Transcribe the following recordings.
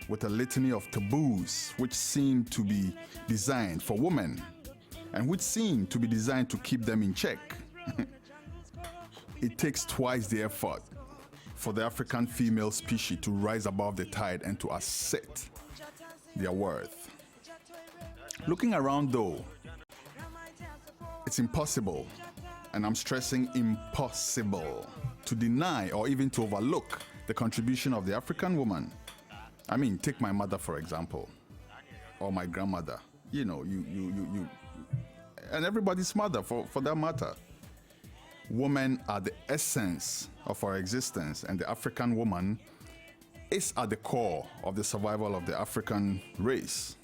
with a litany of taboos which seem to be designed for women and which seem to be designed to keep them in check. It takes twice the effort for the African female species to rise above the tide and to assert their worth. Looking around though, it's impossible, and I'm stressing impossible, to deny or even to overlook the contribution of the African woman. I mean, take my mother for example, or my grandmother, you and everybody's mother for that matter. Women are the essence of our existence, and the African woman is at the core of the survival of the African race.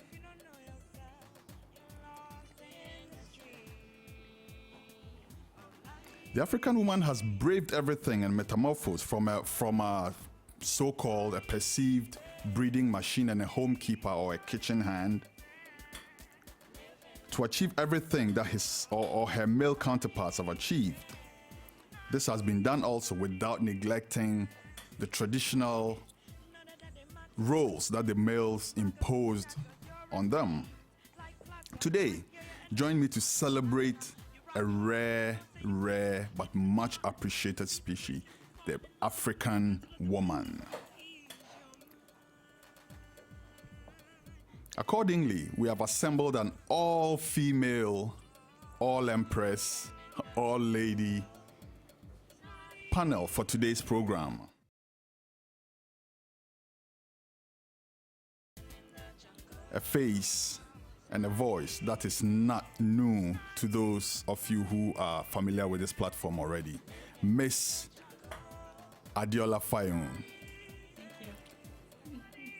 The African woman has braved everything and metamorphosed from a so-called a perceived breeding machine and a homekeeper or a kitchen hand to achieve everything that his or her male counterparts have achieved. This has been done also without neglecting the traditional roles that the males imposed on them. Today, join me to celebrate a rare but much appreciated species, the African woman. Accordingly, we have assembled an all-female, all-empress, all-lady panel for today's program. A face and a voice that is not new to those of you who are familiar with this platform already. Miss Adiola Fayon.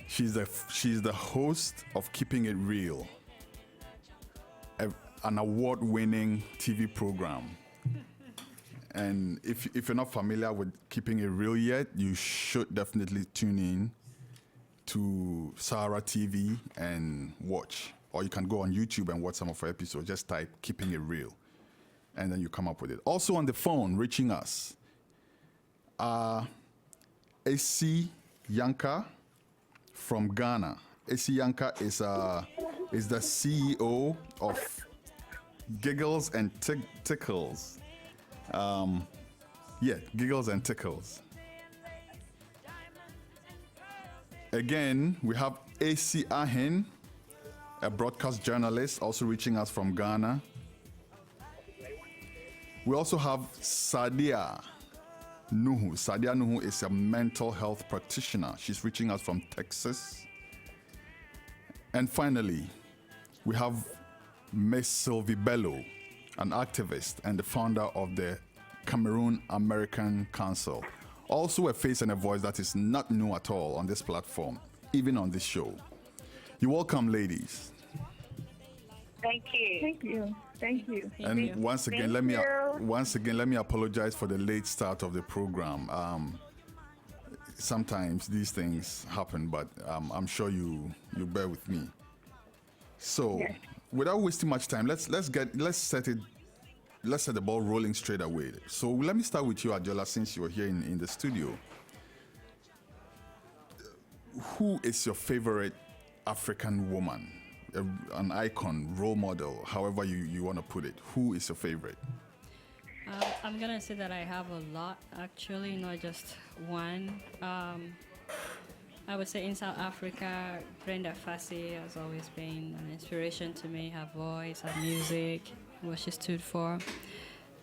She's the host of Keeping It Real, an award-winning TV program. And if you're not familiar with Keeping It Real yet, you should definitely tune in to Sahara TV and watch. Or you can go on YouTube and watch some of our episodes. Just type Keeping It Real, and then you come up with it. Also on the phone, reaching us, AC Yanka from Ghana. AC Yanka is the CEO of Giggles and Tickles. Giggles and Tickles. Again, we have AC Ahin, a broadcast journalist, also reaching us from Ghana. We also have Sadia Nuhu. Sadia Nuhu is a mental health practitioner. She's reaching us from Texas. And finally, we have Miss Sylvie Bello, an activist and the founder of the Cameroon American Council. Also a face and a voice that is not new at all on this platform, even on this show. You're welcome, ladies. Thank you. Thank you. Thank you. And once again, let me apologize for the late start of the program. Sometimes these things happen, but I'm sure you bear with me. So, yes. Without wasting much time, let's set the ball rolling straight away. So let me start with you, Adiola, since you're here in the studio. Who is your favorite African woman? An icon, role model, however you want to put it. Who is your favorite? I'm going to say that I have a lot, actually, not just one. I would say in South Africa, Brenda Fassie has always been an inspiration to me. Her voice, her music, what she stood for.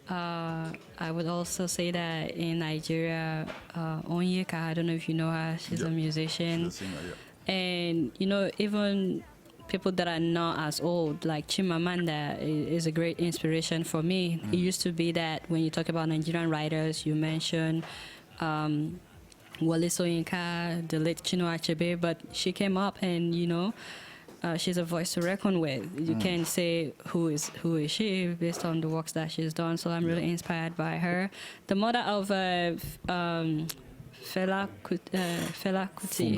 I would also say that in Nigeria, Onyeka, I don't know if you know her, she's a musician. She's a singer, yeah. And, even people that are not as old, like Chimamanda, is a great inspiration for me. It used to be that when you talk about Nigerian writers, you mention Wole Soyinka, the late Chinua Achebe, but she came up and, she's a voice to reckon with. You can't say who is she based on the works that she's done. So I'm really inspired by her. The mother of Fela Kuti.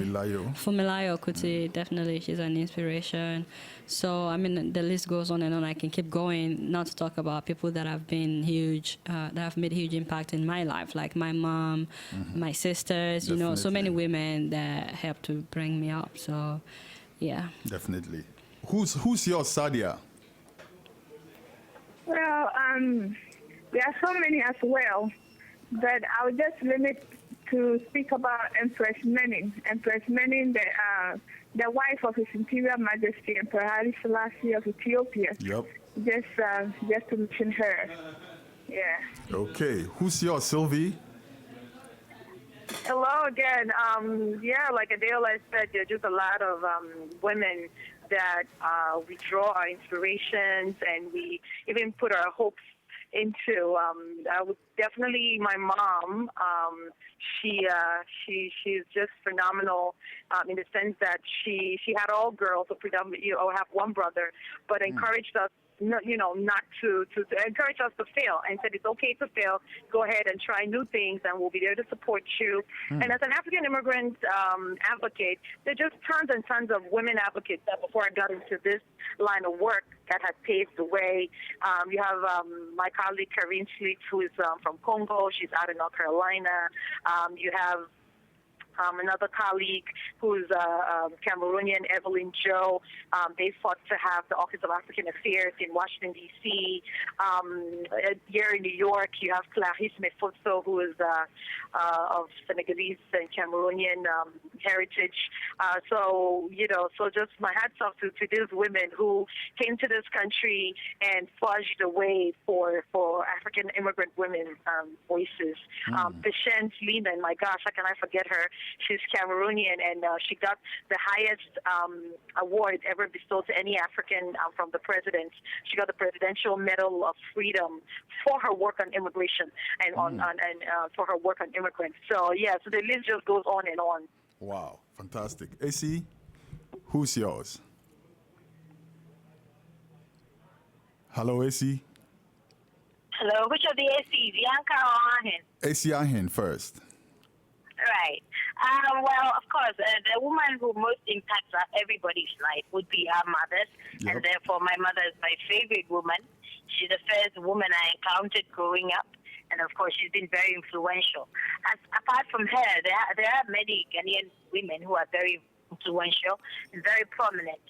Fumilayo Kuti, definitely, she's an inspiration. So, I mean, the list goes on and on. I can keep going, not to talk about people that have been huge, that have made huge impact in my life, like my mom, my sisters, Definitely. you know, so many women that helped to bring me up. So, yeah. Definitely. Who's your Sadia? Well, there are so many as well, but I'll just limit to speak about Empress Menin. Empress Menin, the wife of His Imperial Majesty Emperor Haile Selassie of Ethiopia. Yep. Just to mention her. Yeah. Okay. Who's your Sylvie? Hello again. Yeah, like Adela said, there are just a lot of women that we draw our inspirations and we even put our hopes into. I would definitely my mom. She's just phenomenal in the sense that she had all girls, so predominantly, have one brother, but encouraged us. Not to encourage us to fail, and said it's okay to fail. Go ahead and try new things, and we'll be there to support you. And as an African immigrant advocate, there are just tons and tons of women advocates that before I got into this line of work that has paved the way. You have my colleague Karine Schlitt, who is from Congo. She's out in North Carolina. You have another colleague who's Cameroonian, Evelyn Joe. They fought to have the Office of African Affairs in Washington, D.C. Here in New York, you have Clarisse Mefoso, who is of Senegalese and Cameroonian heritage. So just my hats off to these women who came to this country and forged a way for African immigrant women voices. Patience Lehman, my gosh, how can I forget her? She's Cameroonian, and she got the highest award ever bestowed to any African from the president. She got the Presidential Medal of Freedom for her work on immigration and for her work on immigrants. So so the list just goes on and on. Wow, fantastic. AC, who's yours? Hello, AC. Hello, which of the ACs, Yanka or Ahin? AC Ahin first. Right. Well, of course, the woman who most impacts everybody's life would be our mothers, and therefore my mother is my favorite woman. She's the first woman I encountered growing up, and of course she's been very influential. Apart from her, there are many Ghanaian women who are very influential and very prominent.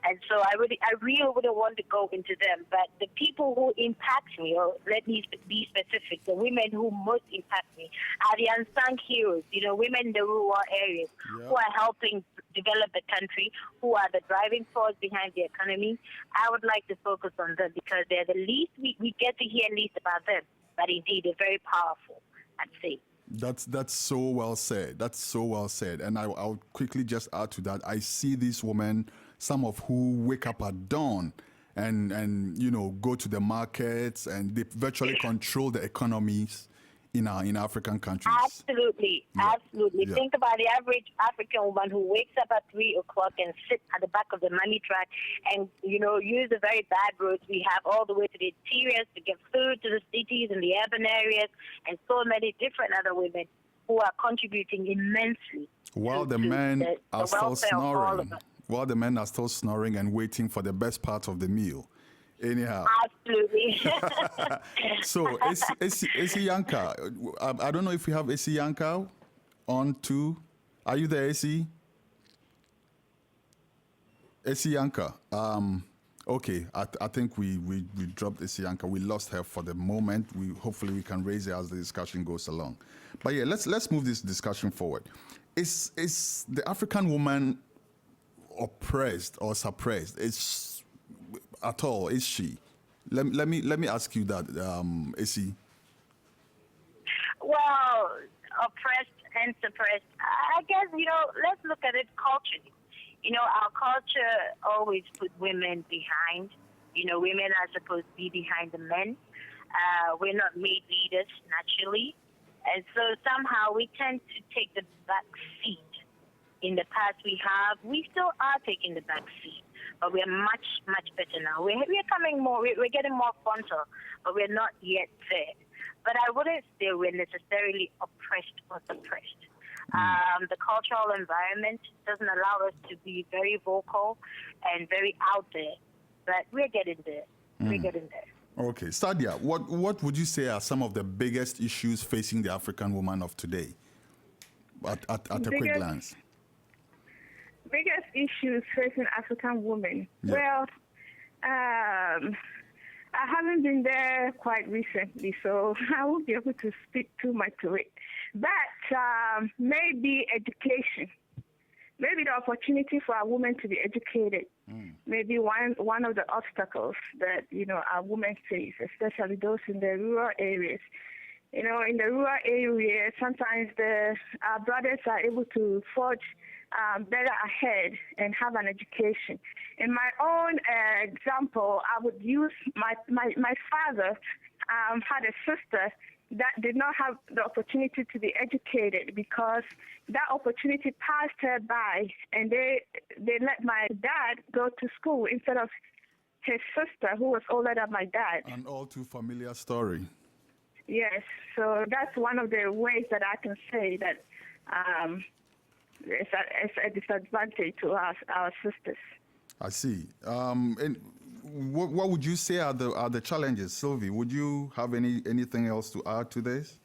And so I really wouldn't want to go into them. But the people who impact me, or let me be specific, the women who most impact me are the unsung heroes, women in the rural areas who are helping develop the country, who are the driving force behind the economy. I would like to focus on them because they're the least, we get to hear least about them. But indeed, they're very powerful, I'd say. That's so well said. That's so well said. And I'll quickly just add to that. I see these women, some of who wake up at dawn and go to the markets, and they virtually control the economies in African countries. Absolutely. Yeah. Think about the average African woman who wakes up at 3 o'clock and sits at the back of the money truck and, use the very bad roads we have all the way to the interiors to get food to the cities and the urban areas, and so many different other women who are contributing immensely. While the men are still snoring. While the men are still snoring and waiting for the best part of the meal. Anyhow. Absolutely. So, AC Yanka, I don't know if we have AC Yanka on too. Are you there, AC? AC Yanka. Okay, I think we dropped AC Yanka. We lost her for the moment. Hopefully we can raise her as the discussion goes along. But yeah, let's move this discussion forward. Is the African woman oppressed or suppressed? Is she? Let me ask you that, AC. Well, oppressed and suppressed. I guess let's look at it culturally. Our culture always put women behind. Women are supposed to be behind the men. We're not made leaders naturally, and so somehow we tend to take the back seat. In the past, we still are taking the back seat, but we're much, much better now. We're coming more, we're getting more frontal, but we're not yet there. But I wouldn't say we're necessarily oppressed or suppressed. The cultural environment doesn't allow us to be very vocal and very out there, but we're getting there. We're getting there. Okay, Sadia, what would you say are some of the biggest issues facing the African woman of today? At a quick glance. Biggest issues facing African women. Yeah. Well, I haven't been there quite recently, so I won't be able to speak too much to it. But maybe education. Maybe the opportunity for a woman to be educated. Maybe one of the obstacles that, our women face, especially those in the rural areas. In the rural areas, sometimes our brothers are able to forge better ahead and have an education. In my own example, I would use my father had a sister that did not have the opportunity to be educated because that opportunity passed her by, and they let my dad go to school instead of his sister, who was older than my dad. An all too familiar story. Yes, so that's one of the ways that I can say that it's a disadvantage to our sisters. I see. And what would you say are the challenges, Sylvie? Would you have anything else to add to this?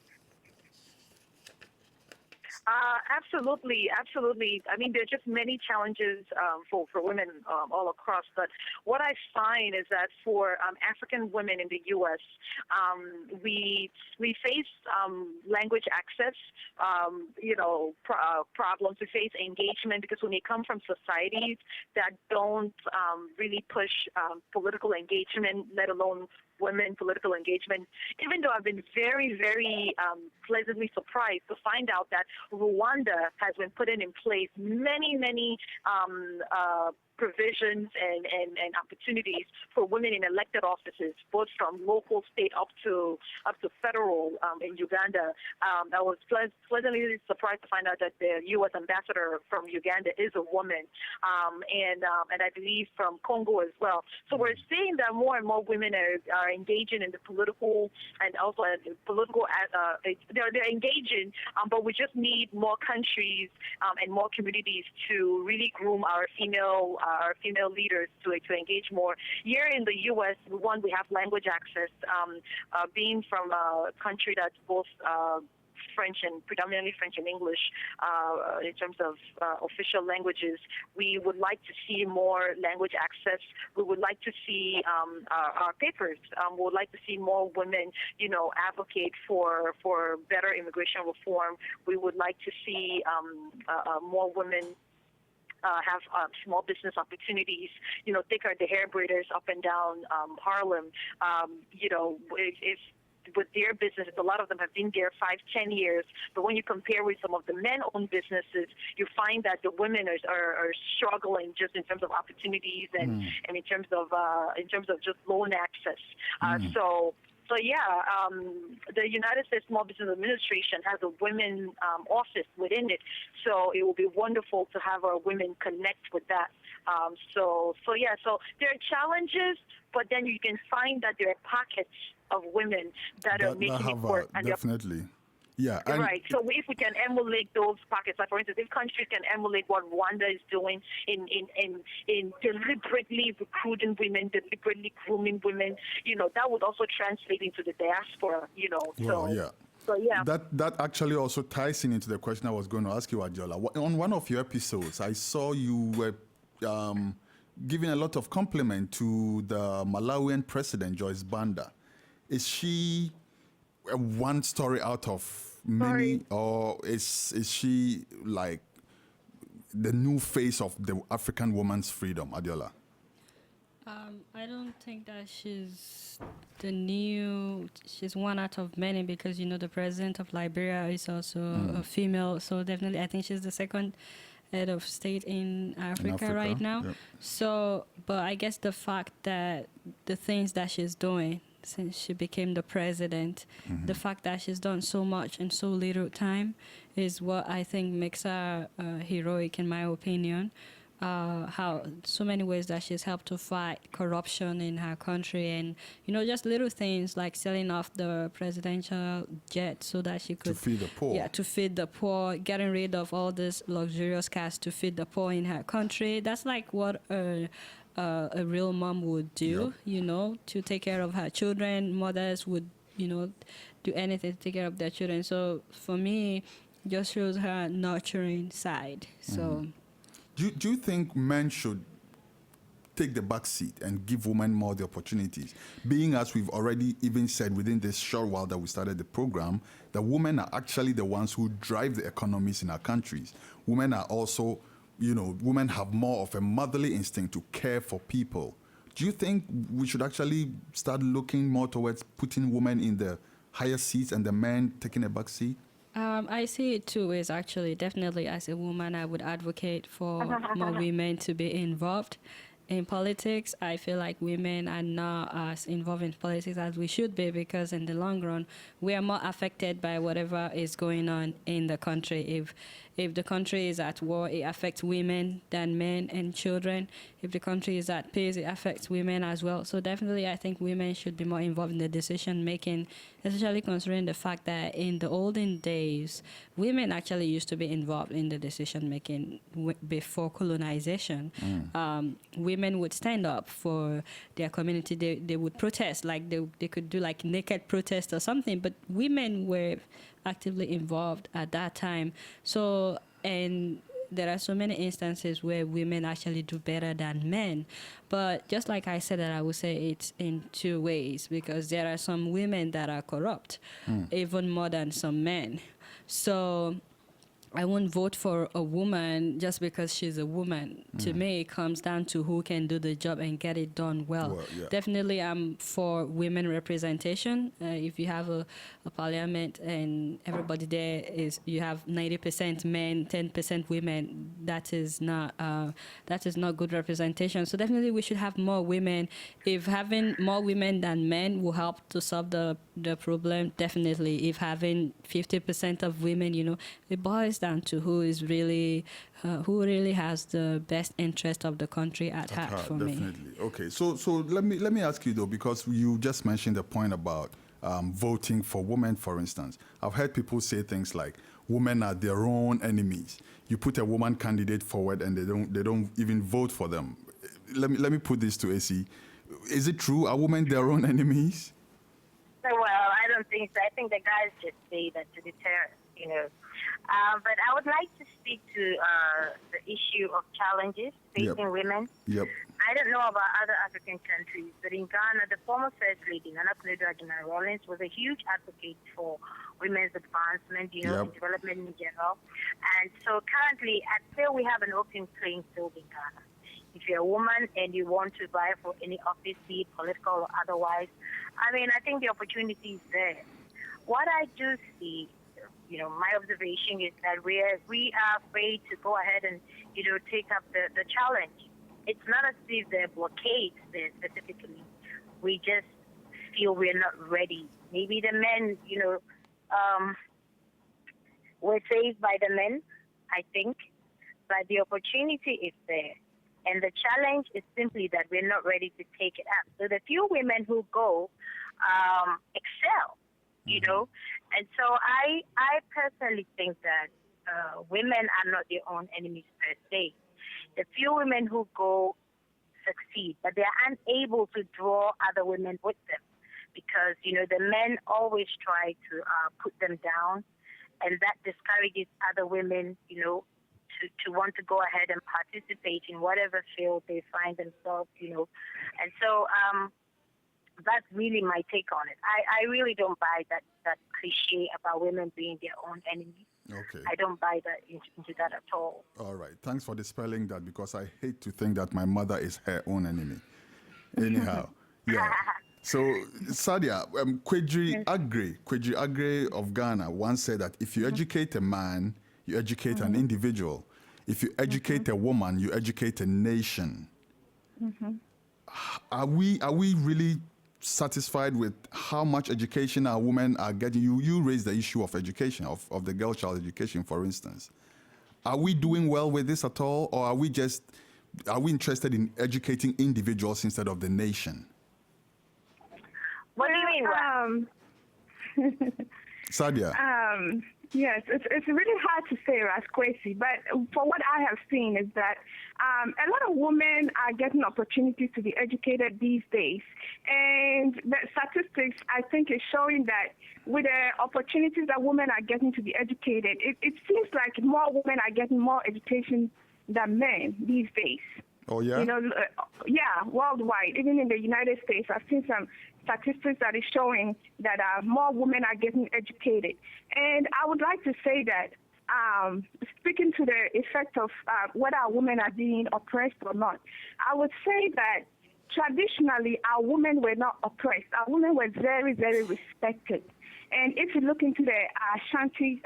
Absolutely. I mean, there are just many challenges for women all across. But what I find is that for African women in the U.S., we face language access, problems. We face engagement because when you come from societies that don't really push political engagement, let alone women political engagement, even though I've been very, very pleasantly surprised to find out that Rwanda has been putting in place many provisions and opportunities for women in elected offices, both from local, state, up to federal in Uganda. I was pleasantly surprised to find out that the U.S. ambassador from Uganda is a woman, and I believe from Congo as well. So we're seeing that more and more women are engaging in the political and also political. They're engaging, but we just need more countries and more communities to really groom our female leaders to engage more. Here in the U.S., we have language access. Being from a country that's both French and predominantly French and English in terms of official languages, we would like to see more language access. We would like to see our papers. We would like to see more women, advocate for better immigration reform. We would like to see more women have small business opportunities, take the hair braiders up and down Harlem. If with their businesses, a lot of them have been there 5-10 years. But when you compare with some of the men-owned businesses, you find that the women are struggling just in terms of opportunities and in terms of just loan access. So the United States Small Business Administration has a women office within it. So it will be wonderful to have our women connect with that. So there are challenges, but then you can find that there are pockets of women that are making it work. Definitely. Yeah. Right. So if we can emulate those pockets, like for instance, if countries can emulate what Rwanda is doing in deliberately recruiting women, deliberately grooming women, that would also translate into the diaspora, So yeah. That actually also ties into the question I was going to ask you, Adjola. On one of your episodes, I saw you were giving a lot of compliment to the Malawian president, Joyce Banda. Is she one story out of many, or is she like the new face of the African woman's freedom, Adiola? I don't think that she's one out of many, because the president of Liberia is also a female, so definitely I think she's the second head of state in Africa right now. Yep. So, but I guess the fact that the things that she's doing since she became the president, the fact that she's done so much in so little time is what I think makes her heroic, in my opinion. how so many ways that she's helped to fight corruption in her country, and just little things like selling off the presidential jet so that she could to feed the poor. Yeah, to feed the poor, getting rid of all this luxurious cars to feed the poor in her country. That's like what a real mom would do, to take care of her children. Mothers would, do anything to take care of their children. So for me, just shows her nurturing side. So, do you think men should take the back seat and give women more the opportunities? Being, as we've already even said within this short while that we started the program, that women are actually the ones who drive the economies in our countries. Women are also, women have more of a motherly instinct to care for people. Do you think we should actually start looking more towards putting women in the higher seats and the men taking a back seat? I see it two ways, actually. Definitely, as a woman, I would advocate for more women to be involved in politics. I feel like women are not as involved in politics as we should be, because in the long run, we are more affected by whatever is going on in the country. If the country is at war, it affects women than men and children. If the country is at peace, it affects women as well. So definitely, I think women should be more involved in the decision making, especially considering the fact that in the olden days, women actually used to be involved in the decision making before colonization. Women would stand up for their community. They would protest, like they could do like naked protest or something, but women were actively involved at that time. So, and there are so many instances where women actually do better than men. But just like I said, that I would say it's in two ways, because there are some women that are corrupt, even more than some men. So I won't vote for a woman just because she's a woman. To me, it comes down to who can do the job and get it done well. Definitely, I'm for women representation. If you have a parliament and everybody there you have 90% men, 10% women, that is not good representation. So definitely, we should have more women. If having more women than men will help to solve the problem, definitely. If having 50% of women, it boils down to who really has the best interest of the country at heart for me. Definitely. Okay, so let me ask you though, because you just mentioned the point about voting for women, for instance. I've heard people say things like women are their own enemies. You put a woman candidate forward and they don't even vote for them. Let me put this to AC. Is it true? Are women their own enemies? Well, I don't think so. I think the guys just say that to deter, But I would like to speak to the issue of challenges facing women. Yep. I don't know about other African countries, but in Ghana, the former First Lady, Nana Akufo-Addo Rawlings, was a huge advocate for women's advancement, in development in general. And so currently, I feel we have an open playing field in Ghana. If you're a woman and you want to vie for any office, be it political or otherwise, I think the opportunity is there. What I do see, my observation is that we are afraid to go ahead and, take up the challenge. It's not as if there are blockades there specifically. We just feel we're not ready. Maybe the men, we're saved by the men, I think, but the opportunity is there. And the challenge is simply that we're not ready to take it up. So the few women who go excel, And so I personally think that women are not their own enemies per se. The few women who go succeed, but they are unable to draw other women with them because, the men always try to put them down, and that discourages other women, to want to go ahead and participate in whatever field they find themselves, And so that's really my take on it. I really don't buy that cliche about women being their own enemies. Okay. I don't buy that into that at all. All right. Thanks for dispelling that, because I hate to think that my mother is her own enemy. Anyhow, yeah. So, Sadia, Kwesi Aggrey of Ghana once said that if you educate a man, you educate an individual. If you educate a woman, you educate a nation. Are we really satisfied with how much education our women are getting? You raised the issue of education, of the girl child education, for instance. Are we doing well with this at all, or are we just are we interested in educating individuals instead of the nation? What do you mean? Sadia. Yes, it's really hard to say, Kwesi, but for what I have seen is that a lot of women are getting opportunities to be educated these days. And the statistics, I think, is showing that with the opportunities that women are getting to be educated, it seems like more women are getting more education than men these days. Oh, yeah? You know, yeah, worldwide. Even in the United States, I've seen some statistics that is showing that more women are getting educated. And I would like to say that, speaking to the effect of whether our women are being oppressed or not, I would say that traditionally our women were not oppressed. Our women were very, very respected. And if you look into the Ashanti,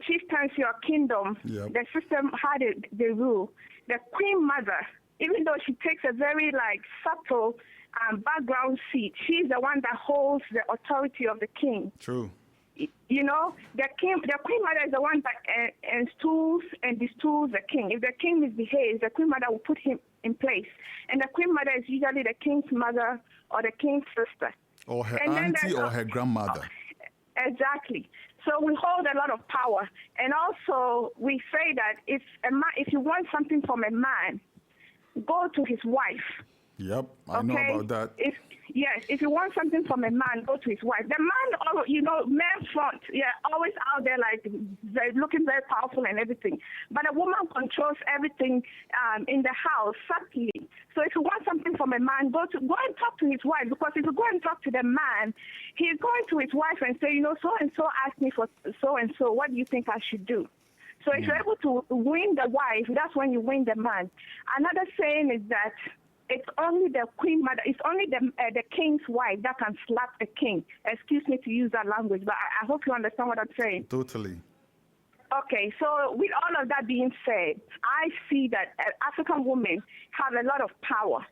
chieftaincy or kingdom, Yep. the system had the rule. The queen mother, even though she takes a very subtle background seat, she's the one that holds the authority of the king. True. You know, the queen mother is the one that installs and distools the king. If the king misbehaves, the queen mother will put him in place. And the queen mother is usually the king's mother or the king's sister. Or her And then auntie or her grandmother. Exactly. So we hold a lot of power. And also we say that if you want something from a man, go to his wife. Yep, I know about that. If you want something from a man, go to his wife. The man, man front, always out there looking very powerful and everything. But a woman controls everything in the house subtly. So if you want something from a man, go and talk to his wife. Because if you go and talk to the man, he's going to his wife and say, so and so asked me for so and so. What do you think I should do? So if you're able to win the wife, that's when you win the man. Another saying is that it's only the queen mother, it's only the king's wife that can slap the king. Excuse me to use that language, but I hope you understand what I'm saying. Totally. Okay, so with all of that being said, I see that African women have a lot of power,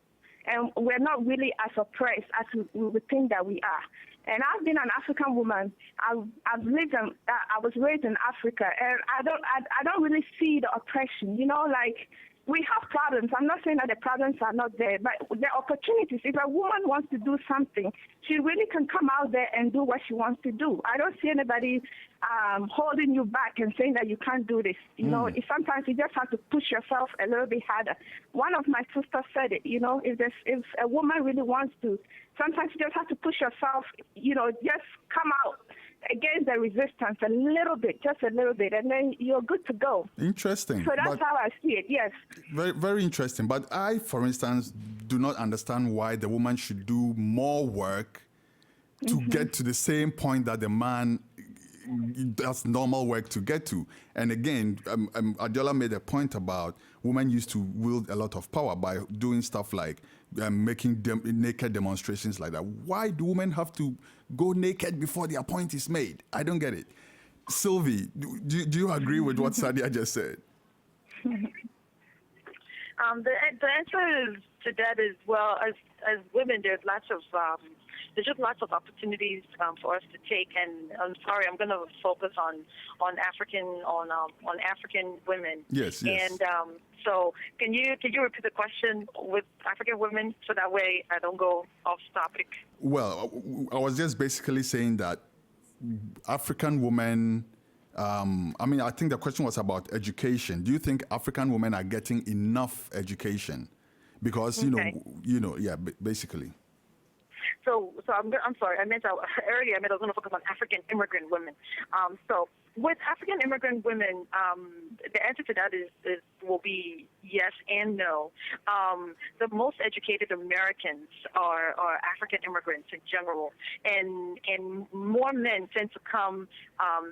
and we're not really as oppressed as we would think that we are. And I've been an African woman. I was raised in Africa, and I don't really see the oppression. We have problems. I'm not saying that the problems are not there, but the opportunities, if a woman wants to do something, she really can come out there and do what she wants to do. I don't see anybody holding you back and saying that you can't do this. Sometimes you just have to push yourself a little bit harder. One of my sisters said it, if a woman really wants to, sometimes you just have to push yourself, just come out against the resistance a little bit, just a little bit, and then you're good to go. Interesting. So that's how I see it, yes. Very, very interesting. But I, for instance, do not understand why the woman should do more work to get to the same point that the man does normal work to get to. And again, Adiola made a point about women used to wield a lot of power by doing stuff like making naked demonstrations like that. Why do women have to go naked before their point is made? I don't get it. Sylvie, do you agree with what Sadia just said? The answer to that is, well, as women, there's just lots of opportunities for us to take. And I'm sorry, I'm going to focus on African women. Yes. And so can you repeat the question with African women so that way I don't go off topic? Well, I was just basically saying that African women, I think the question was about education. Do you think African women are getting enough education? Because, basically. So I'm sorry. I meant earlier. I was going to focus on African immigrant women. So with African immigrant women, the answer to that will be yes and no. The most educated Americans are African immigrants in general, and more men tend to come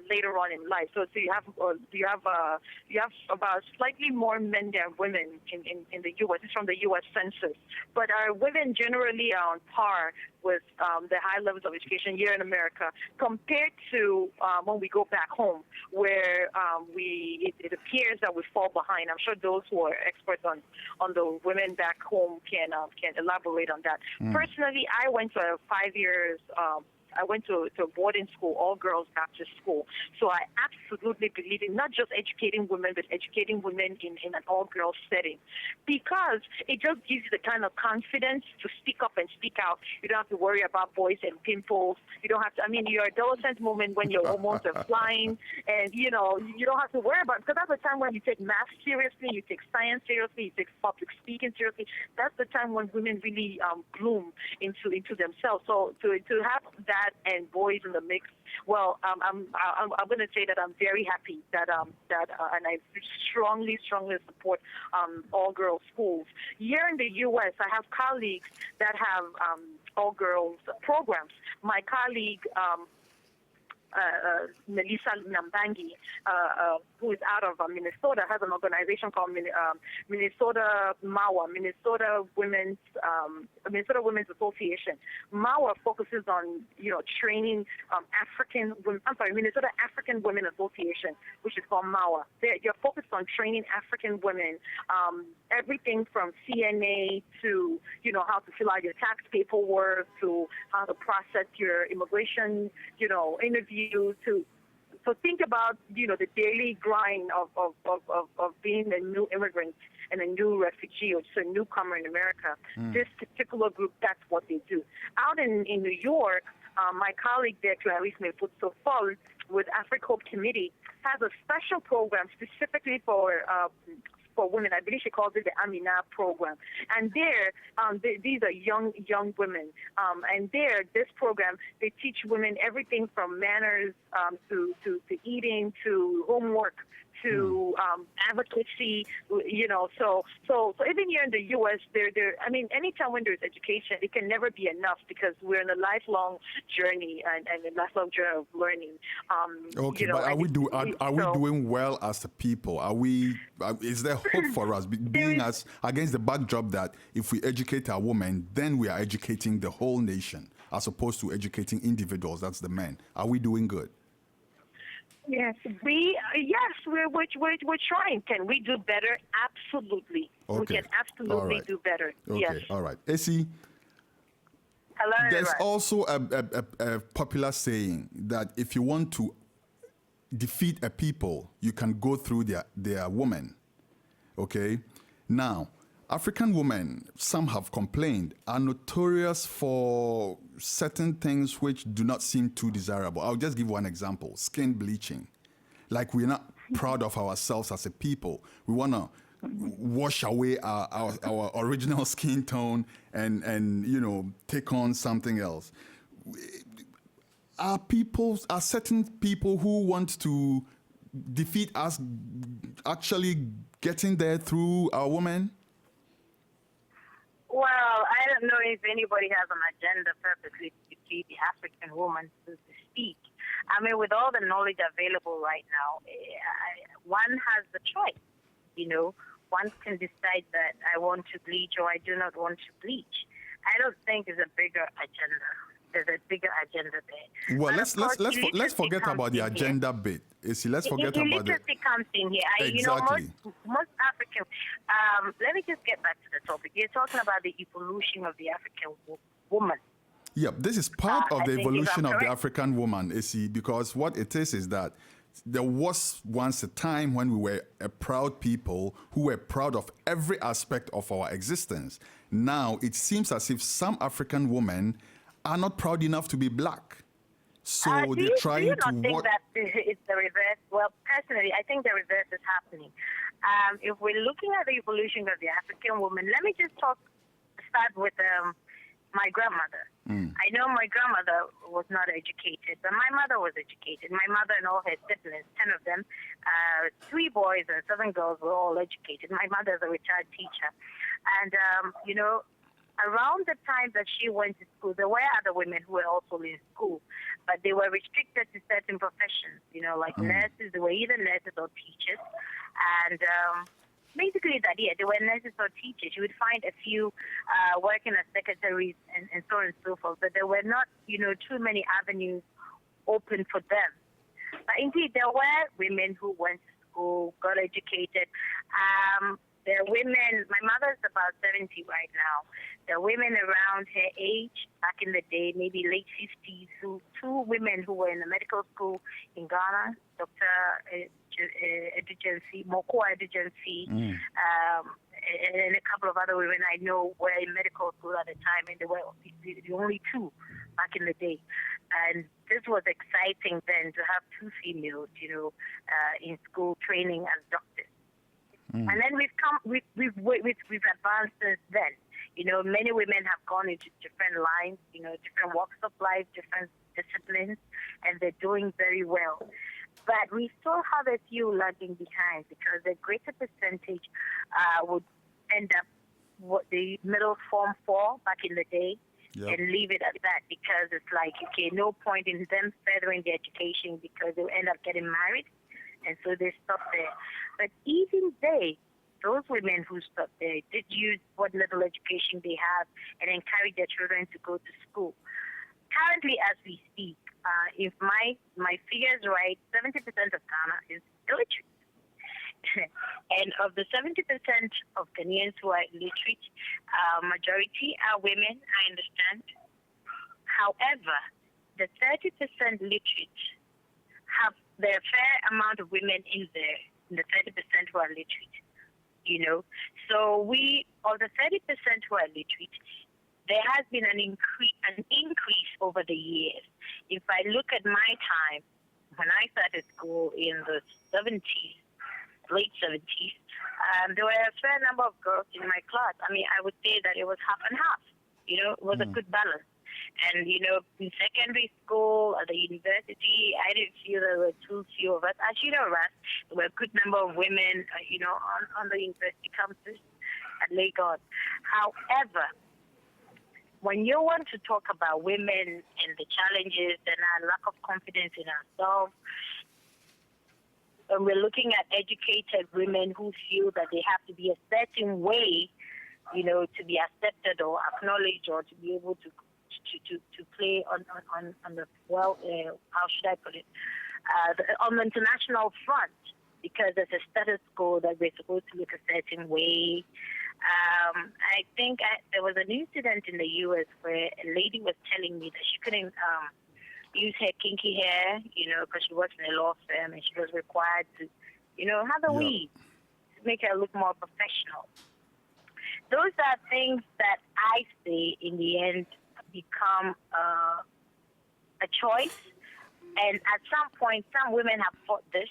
later on in life. So you have about slightly more men than women in the U.S. It's from the U.S. Census, but our women generally are on par with the high levels of education here in America compared to when we go back home, where it appears that we fall behind. I'm sure those who are experts on the women back home can elaborate on that. Personally, I went to a 5 years I went to a boarding school, all girls Baptist school. So I absolutely believe in not just educating women, but educating women in an all girls setting, because it just gives you the kind of confidence to speak up and speak out. You don't have to worry about boys and pimples. You don't have to, I mean, your adolescent moment when your hormones are flying, and you don't have to worry about, because that's the time when you take math seriously, you take science seriously, you take public speaking seriously. That's the time when women really bloom into themselves. So to have that and boys in the mix, well, I'm going to say that I'm very happy that and I strongly support all girls schools. Here in the U.S., I have colleagues that have all girls programs. My colleague. Melissa Nambangi, who is out of Minnesota, has an organization called Minnesota MAWA, Minnesota Women's Association. MAWA focuses on training Minnesota African Women Association, which is called MAWA. You're focused on training African women, everything from CNA to how to fill out your tax paperwork, to how to process your immigration interview, to think about the daily grind of being a new immigrant and a new refugee or just a newcomer in America. This particular group, that's what they do. Out in New York, my colleague there, Clarice Meputso-Fall, with AfriCope Committee, has a special program specifically for women. I believe she calls it the Amina program. And there, these are young women. And there, this program, they teach women everything from manners to eating to homework to advocacy, So even here in the U.S., I mean, anytime when there's education, it can never be enough, because we're in a lifelong journey and a lifelong journey of learning. But are we doing well as a people? Is there hope for us, being as against the backdrop that if we educate our women, then we are educating the whole nation, as opposed to educating individuals? That's the men. Are we doing good? Yes, we're trying. Can we do better? Absolutely. Okay. We can absolutely do better. Okay. Yes. All right. Essie, Hello. there's also a popular saying that if you want to defeat a people, you can go through their women. Okay? Now, African women, some have complained, are notorious for certain things which do not seem too desirable. I'll just give one example: skin bleaching. Like, we're not proud of ourselves as a people. We want to wash away our original skin tone and take on something else. Are certain people who want to defeat us actually getting there through our women? Well, I don't know if anybody has an agenda purposely to defeat the African woman, so to speak. I mean, with all the knowledge available right now, one has the choice. One can decide that I want to bleach or I do not want to bleach. I don't think there's a bigger agenda. There's a bigger agenda there. Well, let's forget about the agenda bit. Let's forget about it. Illiteracy comes in here. Exactly. Most African. Let me just get back to the topic. You're talking about the evolution of the African woman. Yeah, this is part of the evolution of the correct. African woman, because what it is that there was once a time when we were a proud people who were proud of every aspect of our existence. Now, it seems as if some African women are not proud enough to be black. So they're trying do you to... not think that it's the reverse? Well, personally, I think the reverse is happening. If we're looking at the evolution of the African woman, let me just start with my grandmother. I know my grandmother was not educated, but my mother was educated. My mother and all her siblings, 10 of them, 3 boys and 7 girls, were all educated. My mother is a retired teacher. And, around the time that she went to school, there were other women who were also in school, but they were restricted to certain professions, like nurses. They were either nurses or teachers. And basically they were nurses or teachers. You would find a few working as secretaries and so on and so forth, but there were not, too many avenues open for them. But indeed, there were women who went to school, got educated. There are women, my mother's about 70 right now. The women around her age, back in the day, maybe late 50s, two women who were in the medical school in Ghana, Dr. Edigency, Moko Edigency, and a couple of other women I know were in medical school at the time, and they were the only two back in the day. And this was exciting then to have two females, in school training as doctors. And then we've advanced since then. Many women have gone into different lines, different walks of life, different disciplines, and they're doing very well. But we still have a few lagging behind because a greater percentage would end up what the middle form 4 back in the day. Yep. And leave it at that because it's like, okay, no point in them furthering their education because they'll end up getting married. And so they stop there. But even those women who stopped there did use what little education they have and encourage their children to go to school. Currently, as we speak, if my figures right, 70% of Ghana is illiterate. And of the 70% of Ghanaians who are illiterate, majority are women, I understand. However, the 30% literate there are a fair amount of women in there, in the 30% who are literate, So of the 30% who are literate, there has been an increase over the years. If I look at my time, when I started school in the 70s, late 70s, there were a fair number of girls in my class. I mean, I would say that it was half and half. It was a good balance. And, in secondary school, at the university, I didn't feel there were too few of us. As you know, Russ, there were a good number of women, on the university campus at Lagos. However, when you want to talk about women and the challenges and our lack of confidence in ourselves, and we're looking at educated women who feel that they have to be a certain way, to be accepted or acknowledged or to be able to play on the how should I put it, on the international front, because there's a status quo that we're supposed to look a certain way. I think there was an incident in the U.S. where a lady was telling me that she couldn't use her kinky hair, because she works in a law firm and she was required to, have a weave to make her look more professional. Those are things that I say in the end become a choice. And at some point, some women have fought this,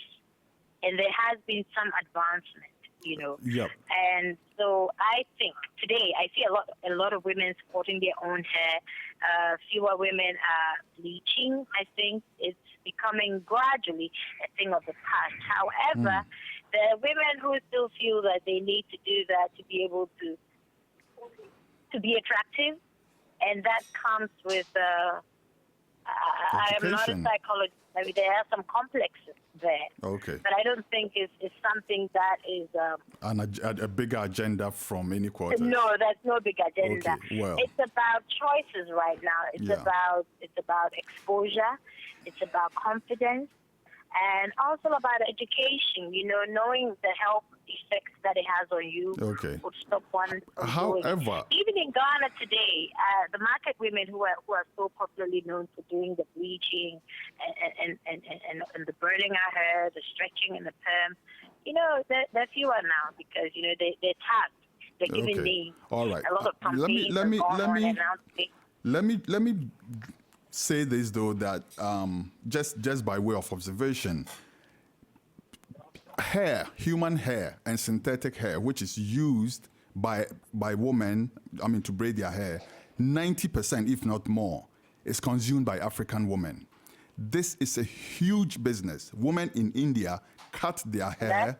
and there has been some advancement. Yep. And so I think today I see a lot of women sporting their own hair. Fewer women are bleaching. I think it's becoming gradually a thing of the past. However, there are women who still feel that they need to do that to be able to be attractive, and that comes with. I am not a psychologist. Maybe there are some complexes there. Okay. But I don't think it's something that is... a bigger agenda from any quarter. No, that's no big agenda. Okay, well. It's about choices right now. It's about exposure. It's about confidence. And also about education, knowing the health effects that it has on you would stop one from However, even in Ghana today, the market women who are so popularly known for doing the bleaching and the burning our hair, the stretching and the perm, they're fewer now because they're tagged. They're giving names. All right. A lot of companies let me say this though, that just by way of observation, human hair and synthetic hair, which is used by women, to braid their hair, 90%, if not more, is consumed by African women. This is a huge business. Women in India cut their hair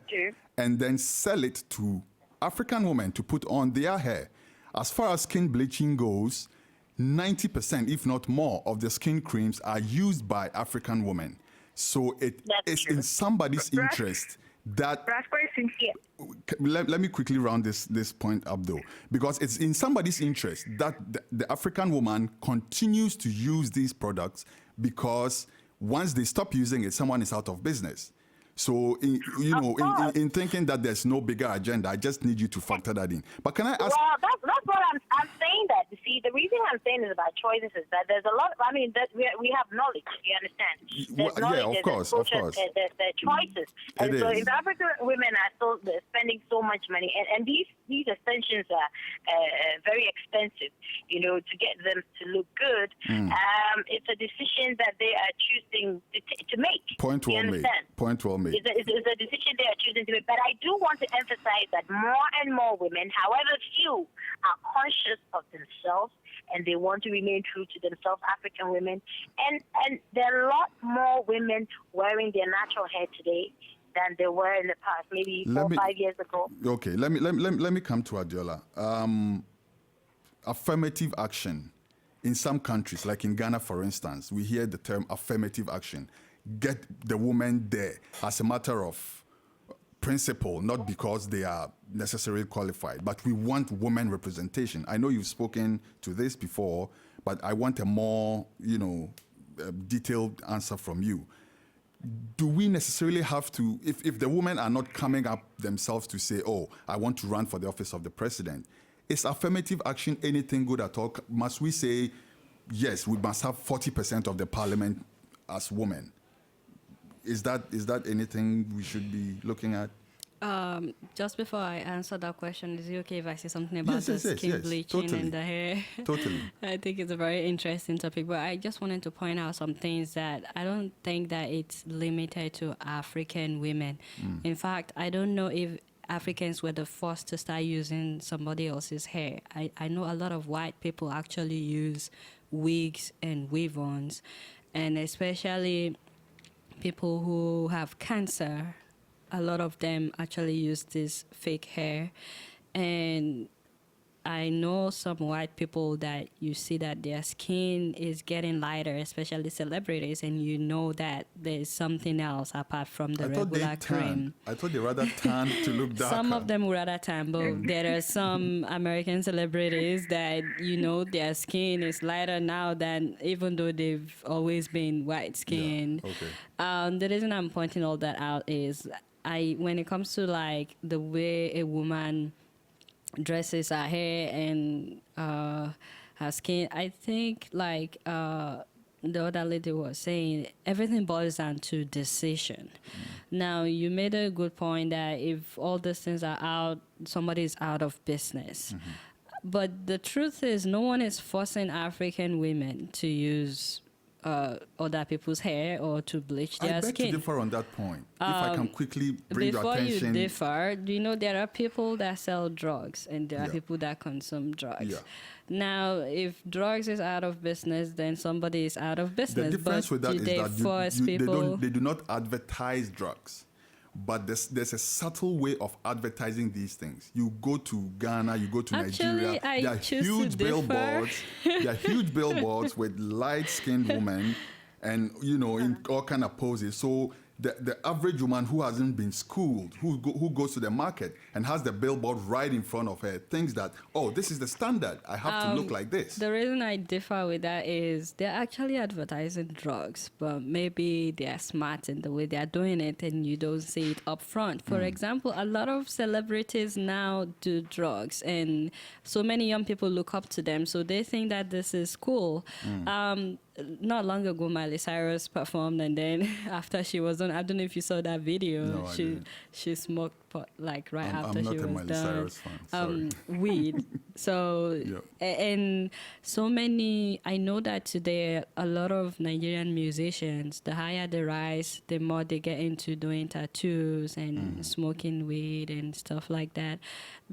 and then sell it to African women to put on their hair. As far as skin bleaching goes, 90%, if not more, of the skin creams are used by African women. So it is in somebody's interest that... Let me quickly round this point up, though, because it's in somebody's interest that the African woman continues to use these products, because once they stop using it, someone is out of business. So, in thinking that there's no bigger agenda, I just need you to factor that in. But can I ask... Well, that's what I'm saying. That you see, the reason I'm saying is about choices is that there's a lot. I mean, that we have knowledge. You understand? There's knowledge. Yeah, of course. There's choices, and so if African women are still spending so much money, and these extensions are very expensive, you know, to get them to look good. It's a decision that they are choosing to make. Point well made. Point well made. It's a decision they are choosing to make. But I do want to emphasize that more and more women, however few, are conscious of themselves and they want to remain true to themselves, African women. And there are a lot more women wearing their natural hair today than they were in the past, maybe 4 or 5 years ago. Okay, let me come to Adiola. Affirmative action. In some countries, like in Ghana, for instance, we hear the term affirmative action. Get the women there as a matter of principle, not because they are necessarily qualified, but we want women representation. I know you've spoken to this before, but I want a more, detailed answer from you. Do we necessarily have to, if the women are not coming up themselves to say, oh, I want to run for the office of the president, is affirmative action anything good at all? Must we say, yes, we must have 40% of the parliament as women? Is that anything we should be looking at? Just before I answer that question, is it okay if I say something about the skin bleaching totally. and the hair? Totally. I think it's a very interesting topic, but I just wanted to point out some things that I don't think that it's limited to African women. In fact, I don't know if Africans were the first to start using somebody else's hair. I know a lot of white people actually use wigs and weave-ons, and especially people who have cancer, a lot of them actually use this fake hair. And I know some white people that you see that their skin is getting lighter, especially celebrities, and you know that there's something else apart from the regular cream. I thought they rather tan to look darker. Some of them would rather tan, but there are some American celebrities that, their skin is lighter now than even though they've always been white skinned. Yeah, okay. The reason I'm pointing all that out is when it comes to like the way a woman dresses her hair and her skin, I think like the other lady was saying, everything boils down to decision. Now, you made a good point that if all these things are out, somebody's out of business. But the truth is, no one is forcing African women to use other people's hair or to bleach their skin. I beg to differ on that point. If I can quickly bring your attention. Before you differ, do you know there are people that sell drugs and there are people that consume drugs? Yeah. Now, if drugs is out of business, then somebody is out of business. The difference with that is that they do not advertise drugs. But there's a subtle way of advertising these things. You go to Ghana, you go to Nigeria. There are huge billboards. There are huge billboards with light-skinned women, and in all kind of poses. So the average woman who hasn't been schooled, who goes to the market and has the billboard right in front of her, thinks that, oh, this is the standard. I have to look like this. The reason I differ with that is they're actually advertising drugs, but maybe they're smart in the way they're doing it and you don't see it up front. For example, a lot of celebrities now do drugs and so many young people look up to them, so they think that this is cool. Not long ago, Miley Cyrus performed, and then after she was on, I don't know if you saw that video. No, she smoked pot, like after she was done. I'm not a Miley Cyrus fan. Weed. So and so many. I know that today a lot of Nigerian musicians, the higher they rise, the more they get into doing tattoos and smoking weed and stuff like that,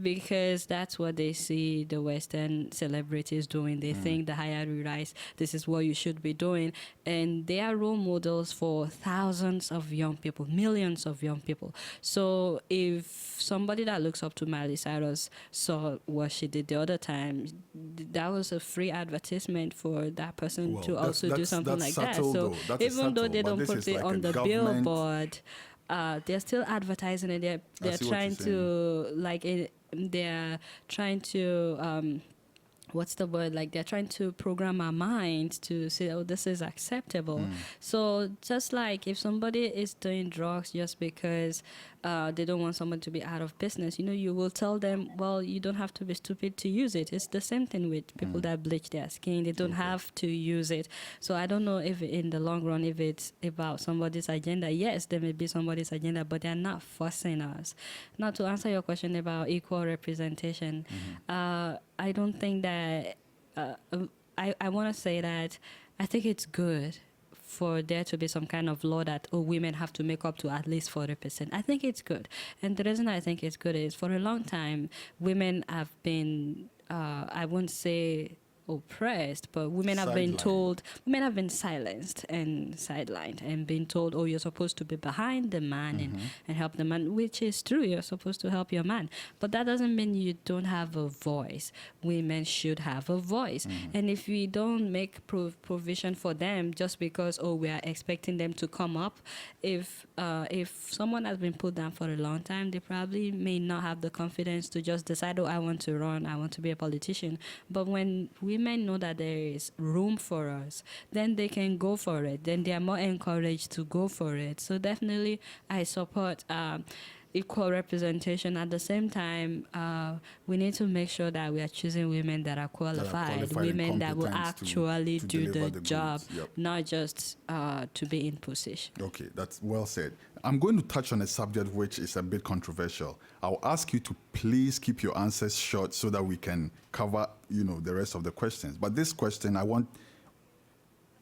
because that's what they see the Western celebrities doing. They think the higher you rise, this is what you should be doing, and they are role models for thousands of young people, millions of young people. So if somebody that looks up to Miley Cyrus saw what she did the other time, that was a free advertisement for that person to also do something like that. So even though they don't put it on the billboard, they're still advertising it. They're trying to they're trying to what's the word, like they're trying to program our mind to say, oh, this is acceptable. So just like if somebody is doing drugs just because they don't want someone to be out of business, you will tell them, well, you don't have to be stupid to use it. It's the same thing with people that bleach their skin. They don't have to use it. So I don't know if in the long run, if it's about somebody's agenda. Yes, there may be somebody's agenda, but they're not forcing us. Now, to answer your question about equal representation, I don't think that, I want to say that I think it's good for there to be some kind of law that, women have to make up to at least 40%. I think it's good. And the reason I think it's good is for a long time, women have been, I won't say oppressed, but women have been told, women have been silenced and sidelined and been told, oh, you're supposed to be behind the man and help the man, which is true. You're supposed to help your man. But that doesn't mean you don't have a voice. Women should have a voice. And if we don't make provision for them just because, we are expecting them to come up, if someone has been put down for a long time, they probably may not have the confidence to just decide, I want to run, I want to be a politician. But when women know that there is room for us, then they can go for it. Then they are more encouraged to go for it. So definitely I support equal representation. At the same time, we need to make sure that we are choosing women that are qualified women that will actually do the job, not just to be in position. Okay, that's well said. I'm going to touch on a subject which is a bit controversial. I'll ask you to please keep your answers short so that we can cover, the rest of the questions. But this question, I want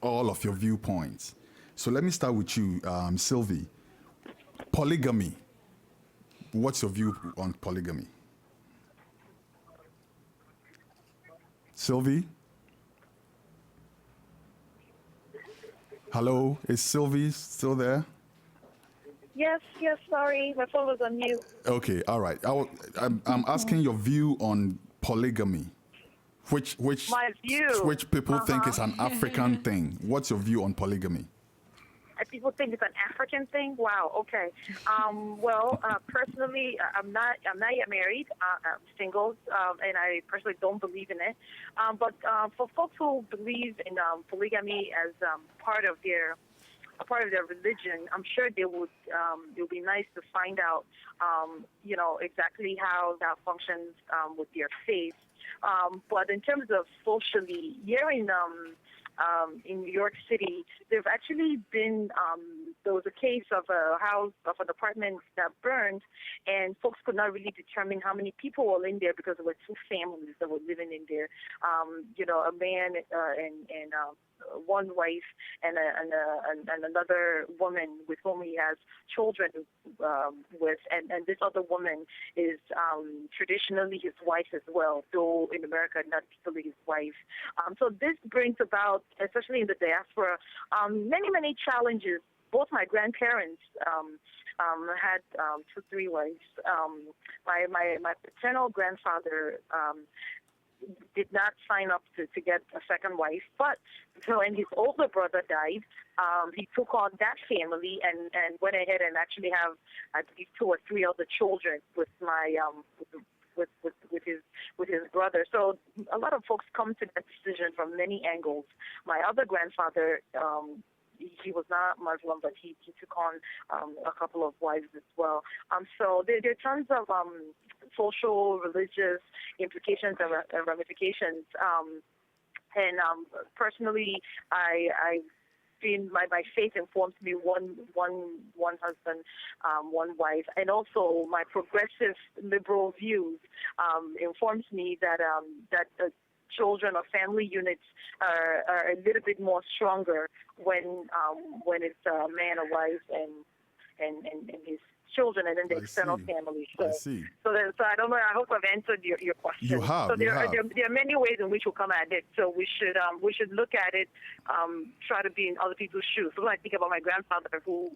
all of your viewpoints. So let me start with you, Sylvie. Polygamy. What's your view on polygamy? Sylvie? Hello, is Sylvie still there? Yes, sorry. My phone was on mute. Okay, all right. I'm asking your view on polygamy, which My view. which people think is an African thing. What's your view on polygamy? People think it's an African thing. Wow. Okay. Well, personally, I'm not yet married. I'm single, and I personally don't believe in it. But for folks who believe in polygamy as part of their religion, I'm sure they would. It would be nice to find out, exactly how that functions with their faith. But in terms of socially, here in New York City, there've actually been there was a case of an apartment that burned, and folks could not really determine how many people were in there because there were two families that were living in there. A man and one wife and another woman with whom he has children with, and this other woman is traditionally his wife as well, though in America not fully his wife. So this brings about, especially in the diaspora, many challenges. Both my grandparents had 2-3 wives. My paternal grandfather did not sign up to get a second wife, but when his older brother died, he took on that family and went ahead and actually have, I believe, 2 or 3 other children with my with his brother. So a lot of folks come to that decision from many angles. My other grandfather, he was not Muslim, but he took on a couple of wives as well. So there are tons of social, religious implications and ramifications. Personally, I've been, my faith informs me one husband, one wife, and also my progressive liberal views informs me that children or family units are a little bit more stronger when it's a man, a wife, and his children, and then the external family. So, I see. So I don't know. I hope I've answered your question. You have. So there are many ways in which we'll come at it. So we should look at it, try to be in other people's shoes. So when I think about my grandfather who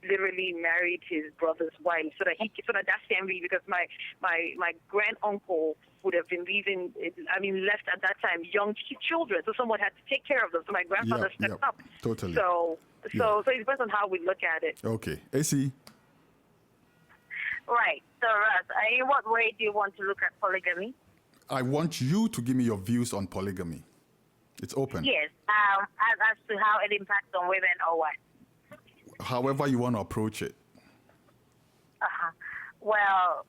literally married his brother's wife, so that that family, because my grand uncle would have been left at that time young children, so someone had to take care of them. So my grandfather stepped up. Totally. So it depends on how we look at it. Okay, AC. Right. So, Russ, in what way do you want to look at polygamy? I want you to give me your views on polygamy. It's open. Yes, as to how it impacts on women or what? However you want to approach it. Well,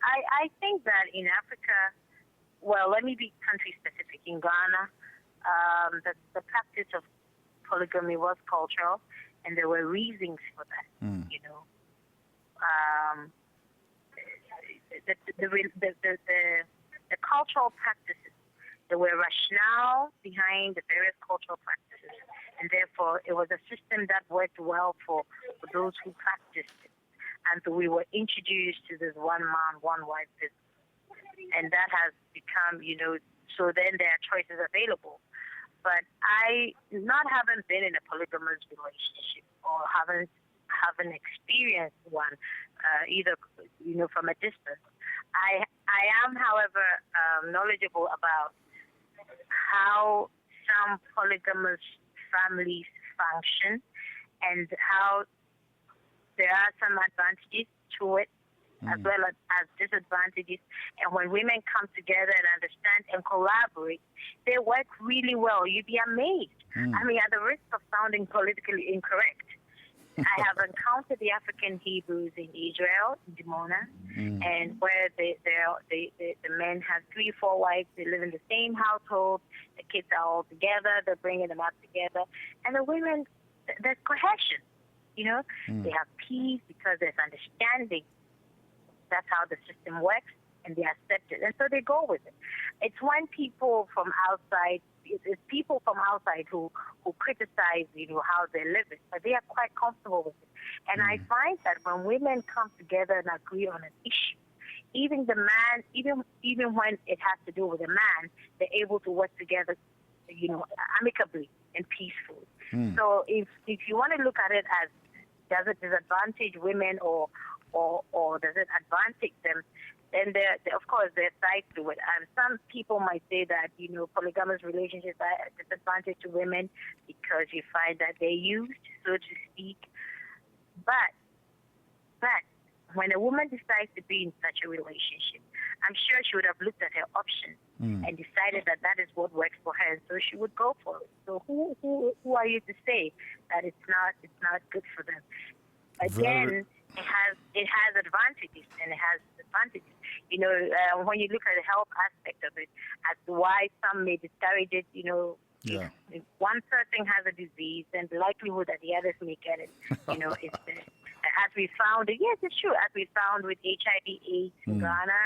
I think that in Africa, well, let me be country specific. In Ghana, the practice of polygamy was cultural, and there were reasons for that. You know, the cultural practices, there were rationale behind the various cultural practices, and therefore it was a system that worked well for those who practiced it. And so we were introduced to this one man, one wife business. And that has become, you know, so then there are choices available. But I, not having been in a polygamous relationship or haven't experienced one, either, you know, from a distance, I am, however, knowledgeable about how some polygamous families function and how there are some advantages to it as well as disadvantages. And when women come together and understand and collaborate, they work really well. You'd be amazed. I mean, at the risk of sounding politically incorrect, I have encountered the African Hebrews in Israel, in Dimona, and where the men have 3-4 wives. They live in the same household. The kids are all together. They're bringing them up together. And the women, there's cohesion. You know, they have peace because there's understanding. That's how the system works, and they accept it. And so they go with it. It's when people from outside, it's people from outside who criticize, you know, how they live it, but they are quite comfortable with it. And I find that when women come together and agree on an issue, even the man, even when it has to do with a man, they're able to work together, you know, amicably and peacefully. So if you want to look at it as, does it disadvantage women or does it advantage them, then of course there's sides to it. And some people might say that, you know, polygamous relationships are a disadvantage to women because you find that they're used, so to speak. But when a woman decides to be in such a relationship, I'm sure she would have looked at her options and decided that that is what works for her, and so she would go for it. So who are you to say that it's not good for them? Again, it has advantages and it has disadvantages. You know, when you look at the health aspect of it, as to why some may discourage it, you know, if one person has a disease, then the likelihood that the others may get it, you know, is as we found it. Yes, it's true. As we found with HIV/AIDS in Ghana,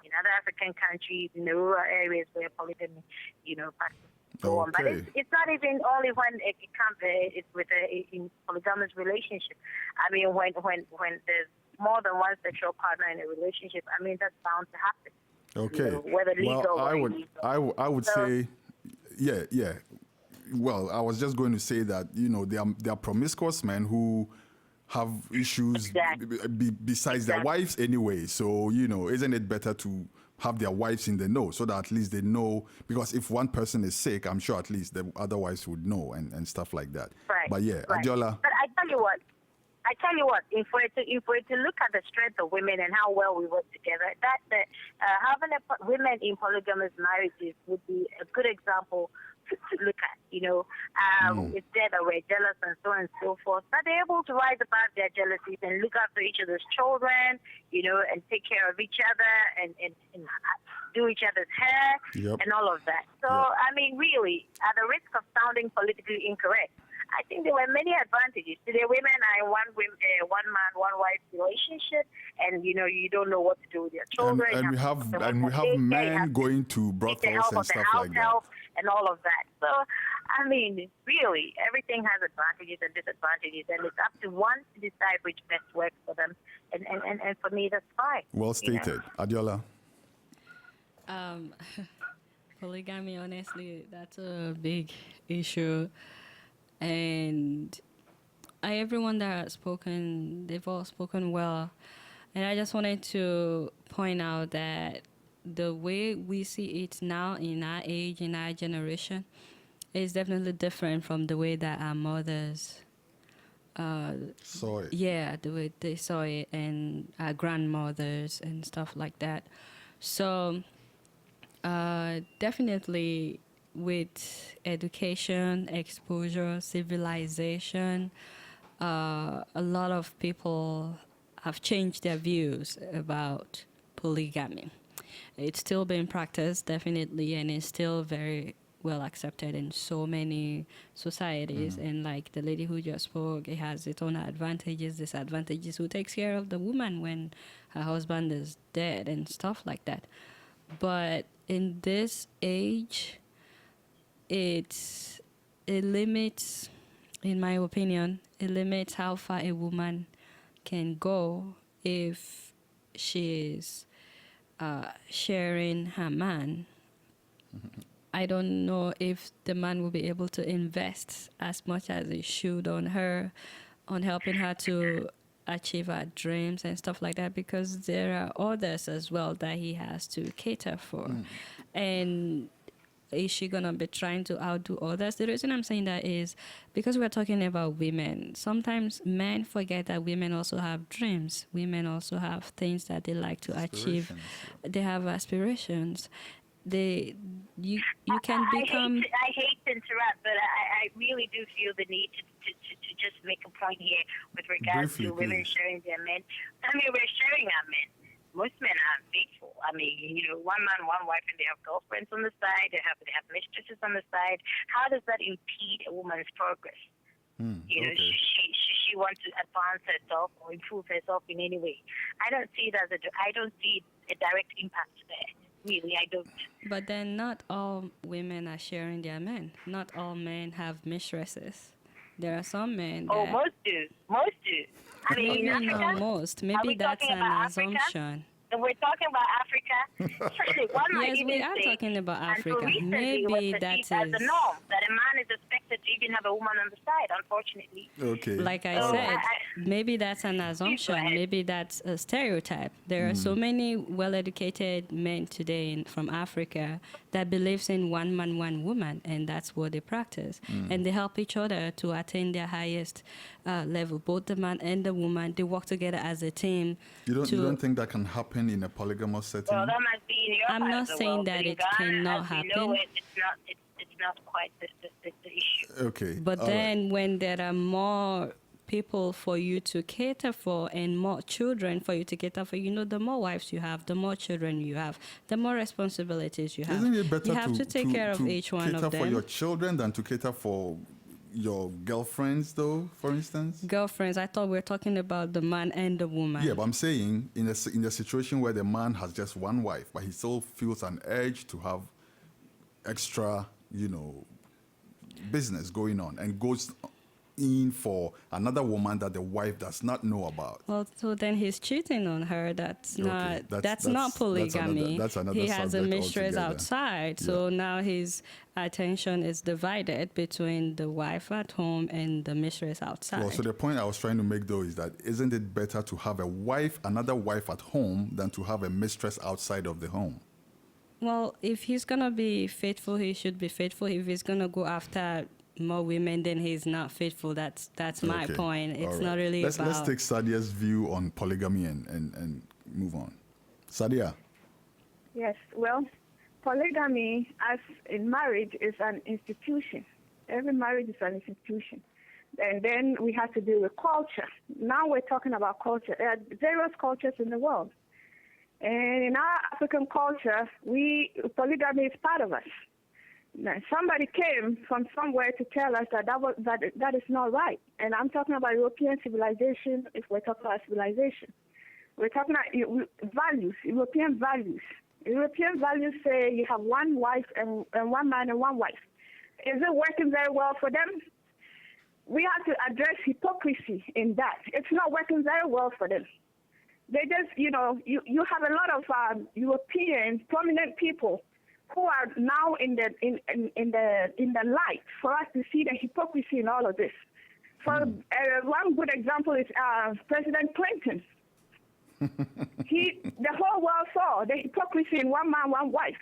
in other African countries, in the rural areas where polygamy, you know, practices go on. But it's not even only when it comes it's with a polygamous relationship. I mean, when there's more than one sexual partner in a relationship, I mean, that's bound to happen. Okay. You know, whether legal or illegal. I would say, yeah. Well, I was just going to say that, you know, there are promiscuous men who have issues besides their wives anyway. So, you know, isn't it better to have their wives in the know so that at least they know? Because if one person is sick, I'm sure at least the other wives would know and stuff like that. Right. But yeah, right. Adiola. But I tell you what, if we're to look at the strength of women and how well we work together, having women in polygamous marriages would be a good example to look at. You know, it's there that we're jealous and so on and so forth, but they're able to rise above their jealousies and look after each other's children, you know, and take care of each other and do each other's hair and all of that. So, I mean, really, at the risk of sounding politically incorrect, I think there were many advantages. Today, women are in one man, one wife relationship, and you know you don't know what to do with your children. And we have men going to brothels and stuff like that, and all of that. So, I mean, really, everything has advantages and disadvantages, and it's up to one to decide which best works for them. And for me, that's fine. Well stated, you know? Adiola. Polygamy, honestly, that's a big issue. And everyone that has spoken, they've all spoken well. And I just wanted to point out that the way we see it now in our age, in our generation, is definitely different from the way that our mothers Saw it. yeah, the way they saw it, and our grandmothers and stuff like that. So definitely with education, exposure, civilization, a lot of people have changed their views about polygamy. It's still being practiced, definitely, and it's still very well accepted in so many societies. And like the lady who just spoke, it has its own advantages, disadvantages. Who takes care of the woman when her husband is dead and stuff like that? But in this age, it limits, in my opinion, it limits how far a woman can go if she is sharing her man. I don't know if the man will be able to invest as much as he should on her, on helping her to achieve her dreams and stuff like that, because there are others as well that he has to cater for. And is she gonna be trying to outdo others? The reason I'm saying that is because we're talking about women. Sometimes men forget that women also have dreams. Women also have things that they like to achieve. They have aspirations. You can become. I hate to interrupt, but I really do feel the need to just make a point here with regards Briefly, to women please. sharing their men. I mean, we're sharing our men. Most men are faithful. I mean, one man, one wife, and they have girlfriends on the side. They have mistresses on the side. How does that impede a woman's progress? Okay. She wants to advance herself or improve herself in any way. I don't see it as I don't see a direct impact there. Really, I don't. But then not all women are sharing their men. Not all men have mistresses. There are some men that... Oh, most do. Most do. I mean, in Maybe Africa, not most. are Maybe we that's talking an about Africa? assumption. If we're talking about Africa, one might Yes, even we are say, talking about until Africa. recently Maybe it was that perceived as the is... norm, that a man is expected to even have a woman on the side, unfortunately. Okay. Like I So, said, maybe that's an assumption. ahead. Maybe that's a stereotype. There are so many well-educated men today from Africa that believes in one man, one woman, and that's what they practice. And they help each other to attain their highest level. Both the man and the woman, they work together as a team. You don't think that can happen in a polygamous setting? Well, that must be in your I'm part not of the saying world, that but in it Ghana, cannot as we know happen. it's not quite the issue. Okay. But all then when there are more people for you to cater for and more children for you to cater for, the more wives you have, the more children you have, the more responsibilities you have. Isn't it better you have to take care of each one cater of them. for your children than to cater for your girlfriends, though, for instance? Girlfriends, I thought we were talking about the man and the woman. Yeah, but I'm saying in a situation where the man has just one wife, but he still feels an urge to have extra, business going on and goes in for another woman that the wife does not know about. Well, so then he's cheating on her. That's Okay, that's not polygamy. That's another he has a subject mistress altogether. outside, so now his attention is divided between the wife at home and the mistress outside. Well, so the point I was trying to make, though, is that isn't it better to have another wife at home than to have a mistress outside of the home? Well, if he's gonna be faithful, he should be faithful. If he's gonna go after more women, then he's not faithful. That's my Okay, point. It's all not really let's about... take Sadia's view on polygamy and move on. Sadia. Yes, well, polygamy, as in marriage, is an institution. Every marriage is an institution. And then we have to deal with culture. Now we're talking about culture. There are various cultures in the world. And in our African culture, polygamy is part of us. Now, somebody came from somewhere to tell us that is not right. And I'm talking about European civilization. If we're talking about civilization, we're talking about values, European values. European values say you have one wife and one man and one wife. Is it working very well for them? We have to address hypocrisy in that. It's not working very well for them. They just, you have a lot of European prominent people who are now in the light for us to see the hypocrisy in all of this. One good example is President Clinton. The whole world saw the hypocrisy in one man, one wife.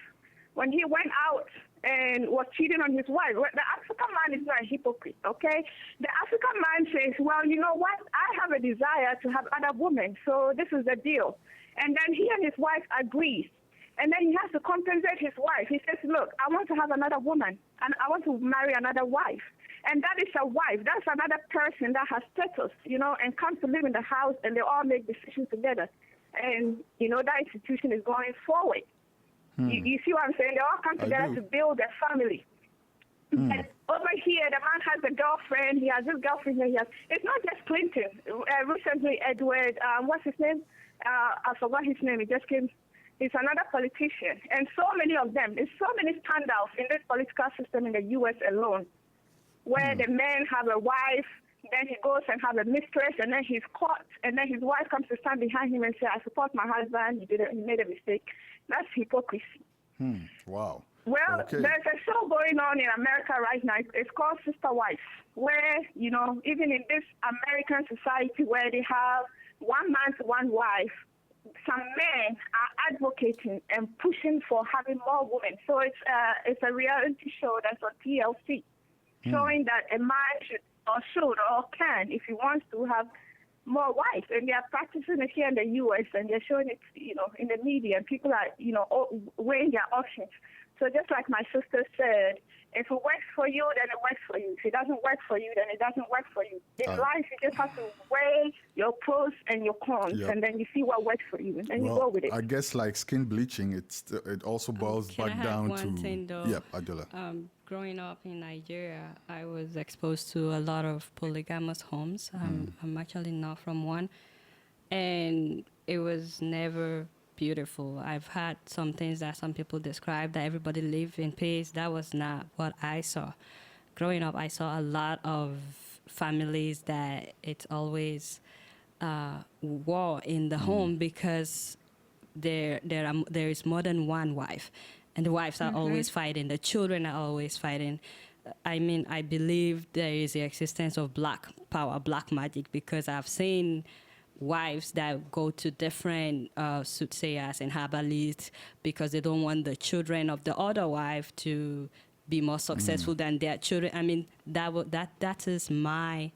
When he went out and was cheating on his wife. Well, the African man is not a hypocrite, okay? The African man says, well, you know what? I have a desire to have other women, so this is the deal. And then he and his wife agrees. And then he has to compensate his wife. He says, look, I want to have another woman, and I want to marry another wife. And that is a wife. That's another person that has status, and comes to live in the house, and they all make decisions together. And, that institution is going forward. You see what I'm saying? They all come together to build a family. And over here, the man has a girlfriend. He has this girlfriend here. It's not just Clinton. Recently, Edward, what's his name? I forgot his name. He just came. He's another politician. And so many of them. There's so many standouts in this political system in the U.S. alone, where the men have a wife, then he goes and have a mistress, and then he's caught, and then his wife comes to stand behind him and say, I support my husband, he made a mistake. That's hypocrisy. Wow. Well, there's a show going on in America right now. It's called Sister Wife, where, even in this American society where they have one man to one wife, some men are advocating and pushing for having more women. So it's a reality show that's on TLC, showing that a man should or can, if he wants to, have more wives. And they are practicing it here in the U.S., and they're showing it, in the media, and people are, weighing their options. So just like my sister said, if it works for you, then it works for you. If it doesn't work for you, then it doesn't work for you. In life, you just have to weigh your pros and your cons, and then you see what works for you, and then you go with it. I guess like skin bleaching, it also boils back down to... one thing, though? Yeah, Adela. Growing up in Nigeria, I was exposed to a lot of polygamous homes. I'm actually not from one. And it was never beautiful. I've had some things that some people describe that everybody live in peace. That was not what I saw. Growing up, I saw a lot of families that it's always war in the home because there is more than one wife. And the wives are always fighting. The children are always fighting. I mean, I believe there is the existence of black power, black magic, because I've seen wives that go to different soothsayers and herbalists because they don't want the children of the other wife to be more successful than their children. I mean, that is my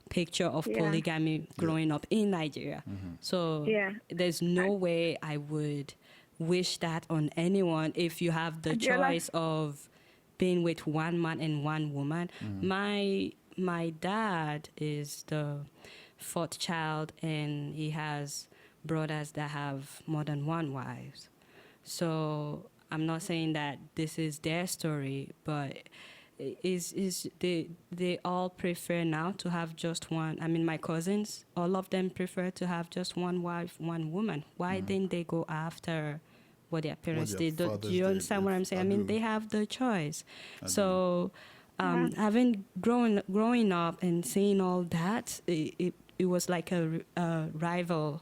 picture of polygamy growing up in Nigeria. So there's no way I would wish that on anyone if you have the choice of being with one man and one woman. My dad is the fourth child, and he has brothers that have more than one wife. So I'm not saying that this is their story, but they all prefer now to have just one. I mean, my cousins, all of them prefer to have just one wife, one woman. Why didn't they go after what their parents did? Do you understand what I'm saying? I mean, they have the choice. So having growing up and seeing all that, it was like a rival.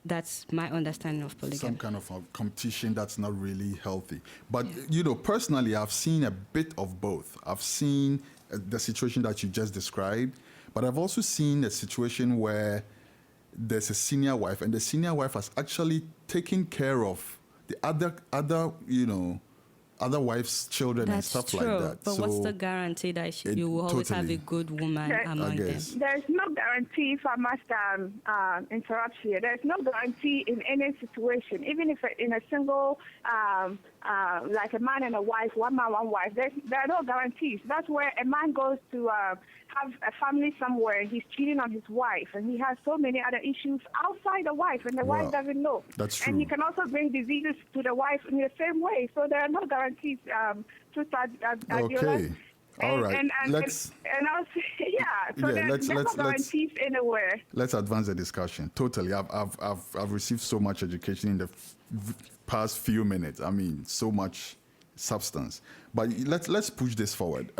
That's my understanding of polygamy. Some kind of a competition that's not really healthy. But, personally, I've seen a bit of both. I've seen the situation that you just described, but I've also seen a situation where there's a senior wife, and the senior wife has actually taken care of the other wives' children and stuff like that. But so what's the guarantee that you will always have a good woman among them? There's no guarantee, if I must interrupt here. There's no guarantee in any situation, even if in a single, like a man and a wife, one man, one wife, there are no guarantees. That's where a man goes to have a family somewhere, and he's cheating on his wife, and he has so many other issues outside the wife, and the wife doesn't know. That's true. And he can also bring diseases to the wife in the same way. So there are no guarantees. Okay. All right. Let's there's no guarantees anywhere. Let's advance the discussion. Totally. I've received so much education in the past few minutes. I mean, so much substance. But let's push this forward.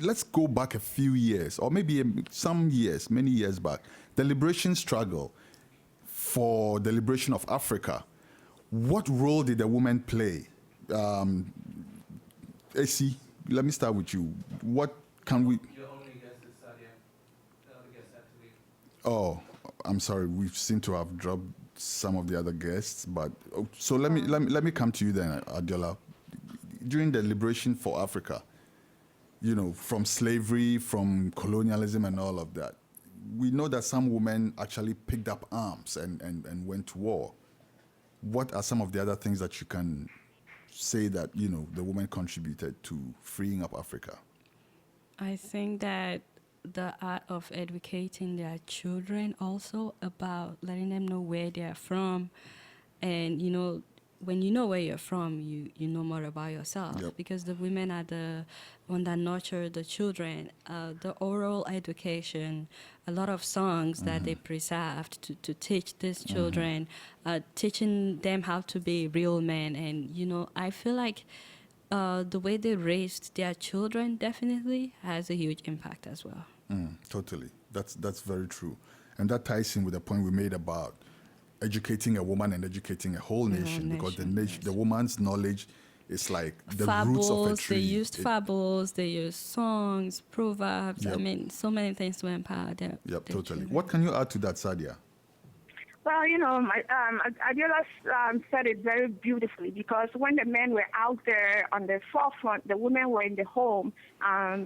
Let's go back a few years, or maybe many years back. The liberation struggle for the liberation of Africa. What role did the women play? AC, let me start with you. What can we... Your only guest is Sadia. The other guest had to leave. Oh, I'm sorry. We seem to have dropped some of the other guests, but so let me come to you then, Adela. during the liberation for Africa, you know, from slavery, from colonialism and all of that, we know that some women actually picked up arms and went to war. What are some of the other things that you can say that, you know, the women contributed to freeing up Africa? I think that the art of educating their children also about letting them know where they are from. And, you know, when you know where you're from, you know more about yourself. Yep. Because the women are the one that nurture the children. The oral education, a lot of songs that they preserved to teach these children, teaching them how to be real men. And, you know, I feel like the way they raised their children definitely has a huge impact as well. Totally. That's very true. And that ties in with the point we made about educating a woman and educating a whole nation, because the woman's knowledge is like the roots of a tree. They used fables, they used songs, proverbs. I mean, so many things to empower them. Yep, totally. What can you add to that, Sadia? Well, you know, Adiola said it very beautifully, because when the men were out there on the forefront, the women were in the home,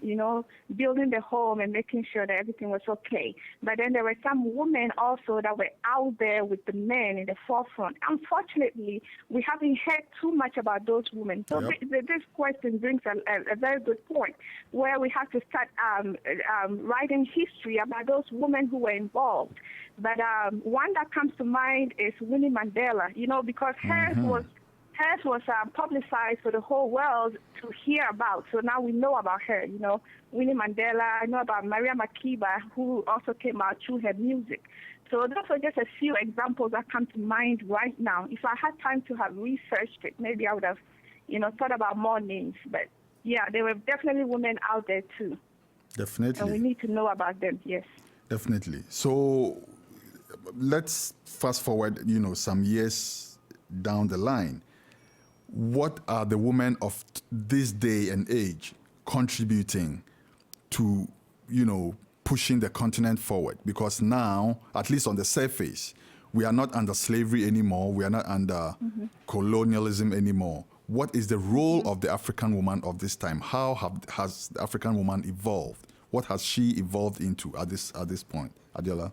you know, building the home and making sure that everything was okay. But then there were some women also that were out there with the men in the forefront. Unfortunately, we haven't heard too much about those women. So this question brings a very good point, where we have to start writing history about those women who were involved. But one that comes to mind is Winnie Mandela, you know, because hers was publicized for the whole world to hear about. So now we know about her, you know, Winnie Mandela. I know about Maria Makiba, who also came out through her music. So those are just a few examples that come to mind right now. If I had time to have researched it, maybe I would have, you know, thought about more names. But yeah, there were definitely women out there too. Definitely. And we need to know about them, yes. Definitely. So let's fast forward, you know, some years down the line. What are the women of this day and age contributing to, you know, pushing the continent forward? Because now, at least on the surface, we are not under slavery anymore. We are not under colonialism anymore. What is the role of the African woman of this time? How has the African woman evolved? What has she evolved into at this point? Adiola?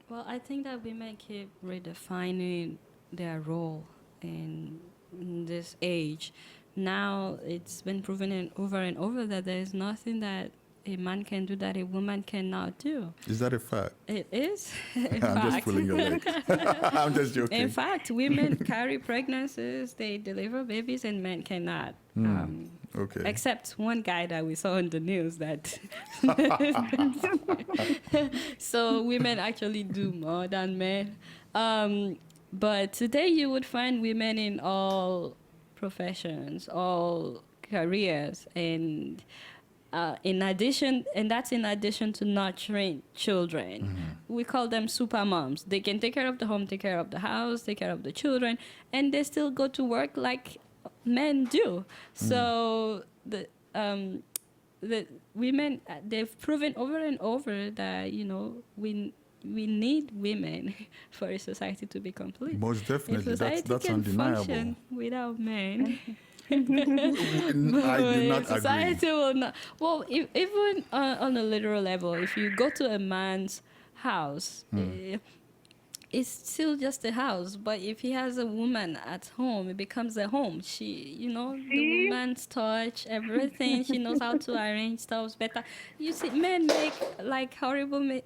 Well, I think that women keep redefining their role in this age. Now it's been proven over and over that there is nothing that a man can do that a woman cannot do. Is that a fact? It is. I'm just pulling your leg. I'm just joking. In fact, women carry pregnancies, they deliver babies, and men cannot. Okay. Except one guy that we saw in the news that. So women actually do more than men. But today you would find women in all professions, all careers, and that's in addition to nurturing children. We call them super moms. They can take care of the home, take care of the house, take care of the children, and they still go to work like men do. So the women, they've proven over and over that, you know, we need women for a society to be complete. Most definitely, that's can undeniable. Function without men. I do not society agree. will not. Well, even on a literal level, if you go to a man's house, it's still just a house. But if he has a woman at home, it becomes a home. She, you know, the woman's touch, everything. She knows how to arrange stuff better. You see, men make like horrible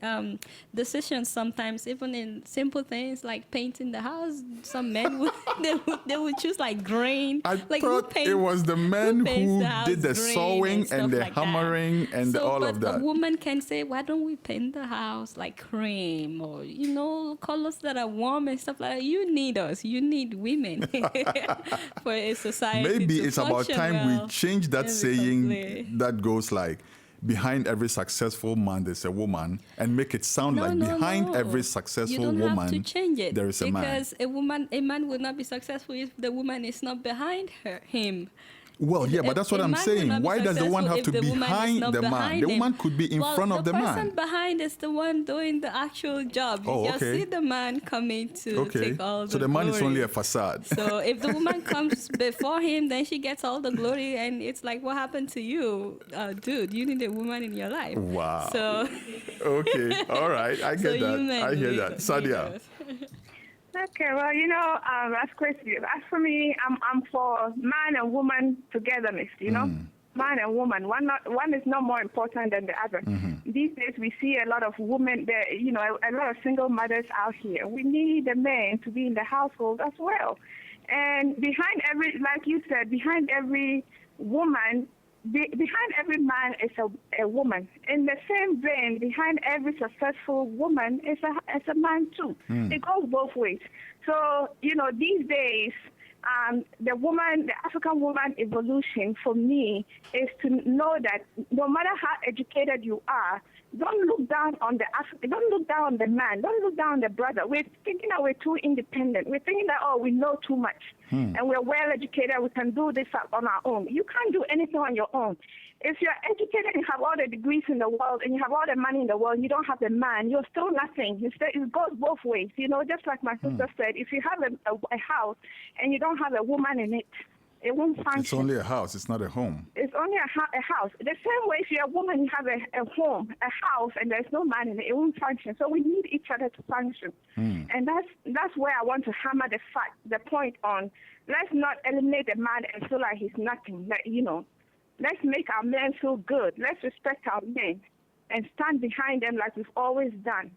decisions sometimes, even in simple things like painting the house. Some men would they would choose like grain. I thought it was the men who did the sewing and the hammering and all of that. A woman can say, why don't we paint the house like cream, or, you know, colors that are warm and stuff like that. You need us. You need women for a society. Maybe to it's about time we change that saying that goes like, behind every successful man there's a woman, and make it sound behind every successful woman you don't have to change it, there is a man. Because a man will not be successful if the woman is not behind him. Well, yeah, but that's what A I'm man will saying. not be Why does the one have to successful if the woman is behind not the man? behind The him. woman could be in front of the man. The person behind is the one doing the actual job. Oh, You okay. see the man coming to take all the So the man is glory. only a facade. So if the woman comes before him, then she gets all the glory, and it's like, what happened to you, dude? You need a woman in your life. Wow. So Okay, all right, I so get that. you men I hear need that. to- Sadia. Okay, well, as Kwesi, as for me, I'm for man and woman togetherness, man and woman. One is not more important than the other. These days, we see a lot of women, there, a lot of single mothers out here. We need a man to be in the household as well. And behind every, like you said, behind every woman, behind every man is a woman. In the same vein, behind every successful woman is a man too. It goes both ways. So, these days, the African woman evolution for me is to know that no matter how educated you are, don't look down on don't look down on the man, don't look down on the brother. We're thinking that we're too independent. We're thinking that, we know too much and we're well educated, we can do this on our own. You can't do anything on your own. If you're educated and you have all the degrees in the world and you have all the money in the world and you don't have the man, you're still nothing. It goes both ways. Just like my sister said, if you have a house and you don't have a woman in it, it won't function. It's only a house, it's not a home. It's only a house. The same way if you're a woman, you have a home, a house, and there's no man in it, it won't function. So we need each other to function. And that's where I want to hammer the point on. Let's not eliminate the man and feel like he's nothing. Let's make our men feel good. Let's respect our men and stand behind them like we've always done.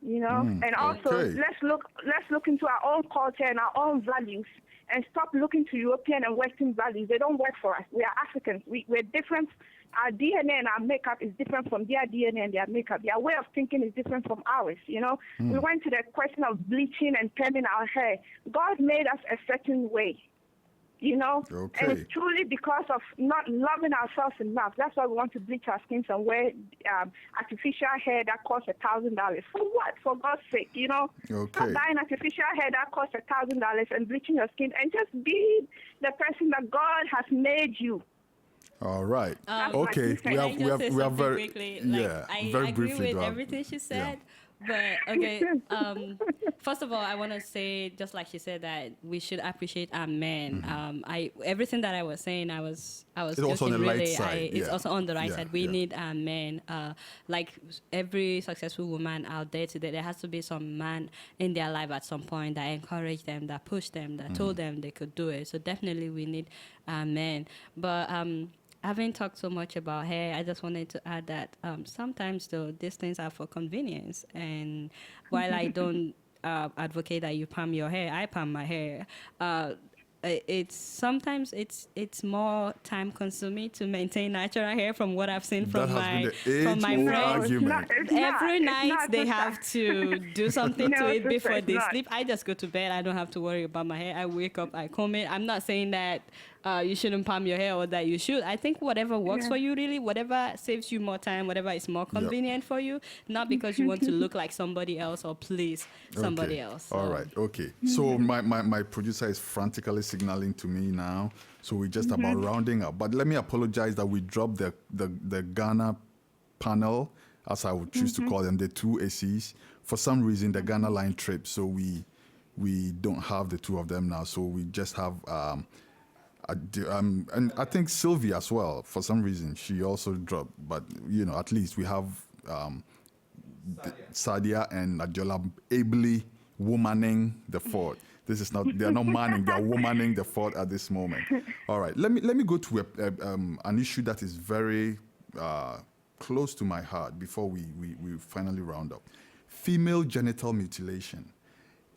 And also let's look into our own culture and our own values and stop looking to European and Western values. They don't work for us. We are Africans. We're different. Our DNA and our makeup is different from their DNA and their makeup. Their way of thinking is different from ours. We went to the question of bleaching and trimming our hair. God made us a certain way. And it's truly because of not loving ourselves enough. That's why we want to bleach our skins and wear artificial hair that costs $1,000. For what? For God's sake, Stop buying artificial hair that costs $1,000 and bleaching your skin and just be the person that God has made you. All right. Okay. We are very quickly. very I briefly. agree with everything she said. But okay, first of all, I want to say, just like she said, that we should appreciate our men. Everything that I was saying, I was It's also on the really, light side. it's also on the right side. We yeah. need our men. Like every successful woman out there today, there has to be some man in their life at some point that encouraged them, that pushed them, that told them they could do it. So definitely we need our men. But having talked so much about hair, I just wanted to add that sometimes, though, these things are for convenience. And while I don't advocate that you palm your hair, I palm my hair. Sometimes it's more time consuming to maintain natural hair from what I've seen from my friends. Every night they have to do something to it before they sleep. I just go to bed. I don't have to worry about my hair. I wake up, I comb it. I'm not saying that you shouldn't palm your hair or that you should. I think whatever works for you, really, whatever saves you more time, whatever is more convenient for you, not because you want to look like somebody else or please somebody else. So. All right, okay. So my producer is frantically signaling to me now, so we're just about rounding up. But let me apologize that we dropped the Ghana panel, as I would choose to call them, the two ACs. For some reason, the Ghana line tripped, so we don't have the two of them now, so we just have... and I think Sylvia as well, for some reason, she also dropped. But, at least we have Sadia and Adjola ably womaning the fort. They're not manning, they're womaning the fort at this moment. All right, let me go to an issue that is very close to my heart before we finally round up. Female genital mutilation.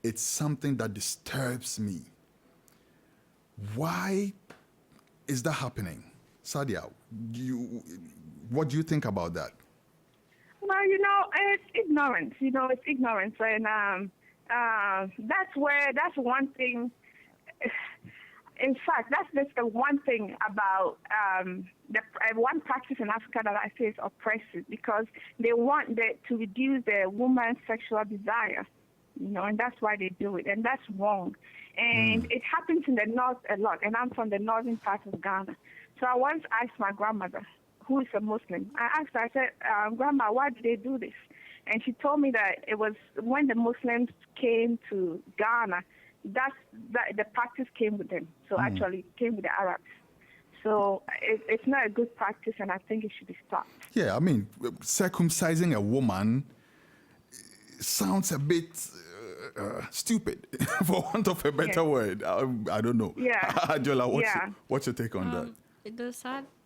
It's something that disturbs me. Why is that happening? Sadia, what do you think about that? Well, it's ignorance. It's ignorance. And that's one thing. In fact, that's just the one thing about the one practice in Africa that I say is oppressive, because they want to reduce the woman's sexual desire. and that's why they do it, and that's wrong. And it happens in the north a lot, and I'm from the northern part of Ghana. So I once asked my grandmother, who is a Muslim, I asked her, I said, Grandma, why do they do this? And she told me that it was when the Muslims came to Ghana, that the practice came with them. So actually it came with the Arabs. So it's not a good practice, and I think it should be stopped. Yeah, I mean, circumcising a woman sounds a bit stupid, for want of a better word. I don't know. Yeah. Adiola, what's your take on that?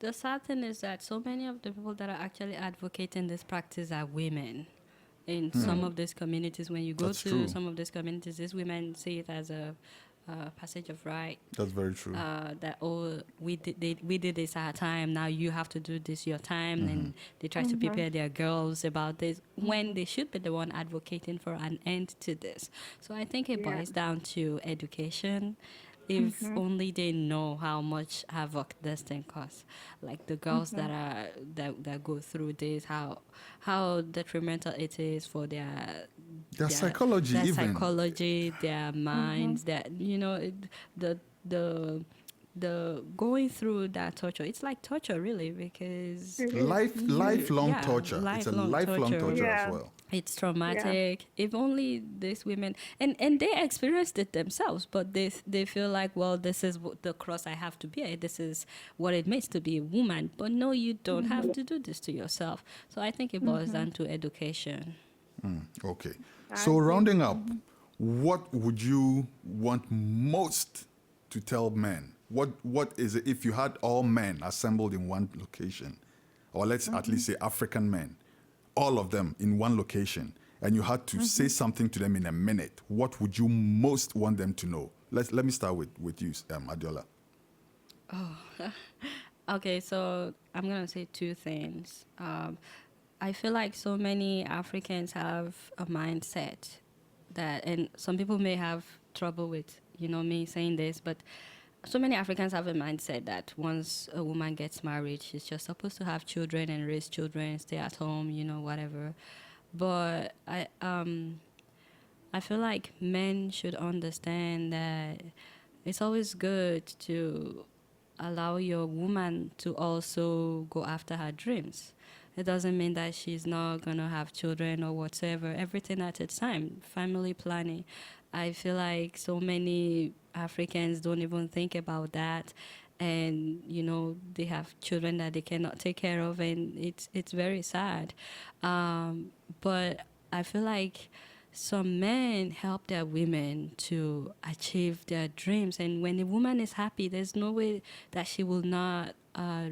The sad thing is that so many of the people that are actually advocating this practice are women. In some of these communities, when you go to some of these communities, these women see it as a passage of right. That's very true. That we did this our time. Now you have to do this your time, and they try to prepare their girls about this when they should be the one advocating for an end to this. So I think it boils down to education. If only they know how much havoc this thing causes, like the girls that go through this, how detrimental it is for their psychology, their minds, that the going through that torture. It's like torture, really, because lifelong torture. It's a lifelong torture as well. It's traumatic. If only these women, and they experienced it themselves, but they feel like, well, this is the cross I have to bear. This is what it means to be a woman. But no, you don't have to do this to yourself. So I think it boils down to education. Okay. So rounding up, what would you want most to tell men? What is it if you had all men assembled in one location, or let's at least say African men, all of them in one location, and you had to say something to them in a minute, what would you most want them to know? Let me start with you, Adiola. Okay, so I'm going to say two things. I feel like so many Africans have a mindset that, and some people may have trouble with, me saying this, but so many Africans have a mindset that once a woman gets married, she's just supposed to have children and raise children, stay at home, whatever. But I feel like men should understand that it's always good to allow your woman to also go after her dreams. It doesn't mean that she's not going to have children or whatever. Everything at its time. Family planning. I feel like so many Africans don't even think about that. And, they have children that they cannot take care of, and it's very sad. But I feel like some men help their women to achieve their dreams. And when a woman is happy, there's no way that she will not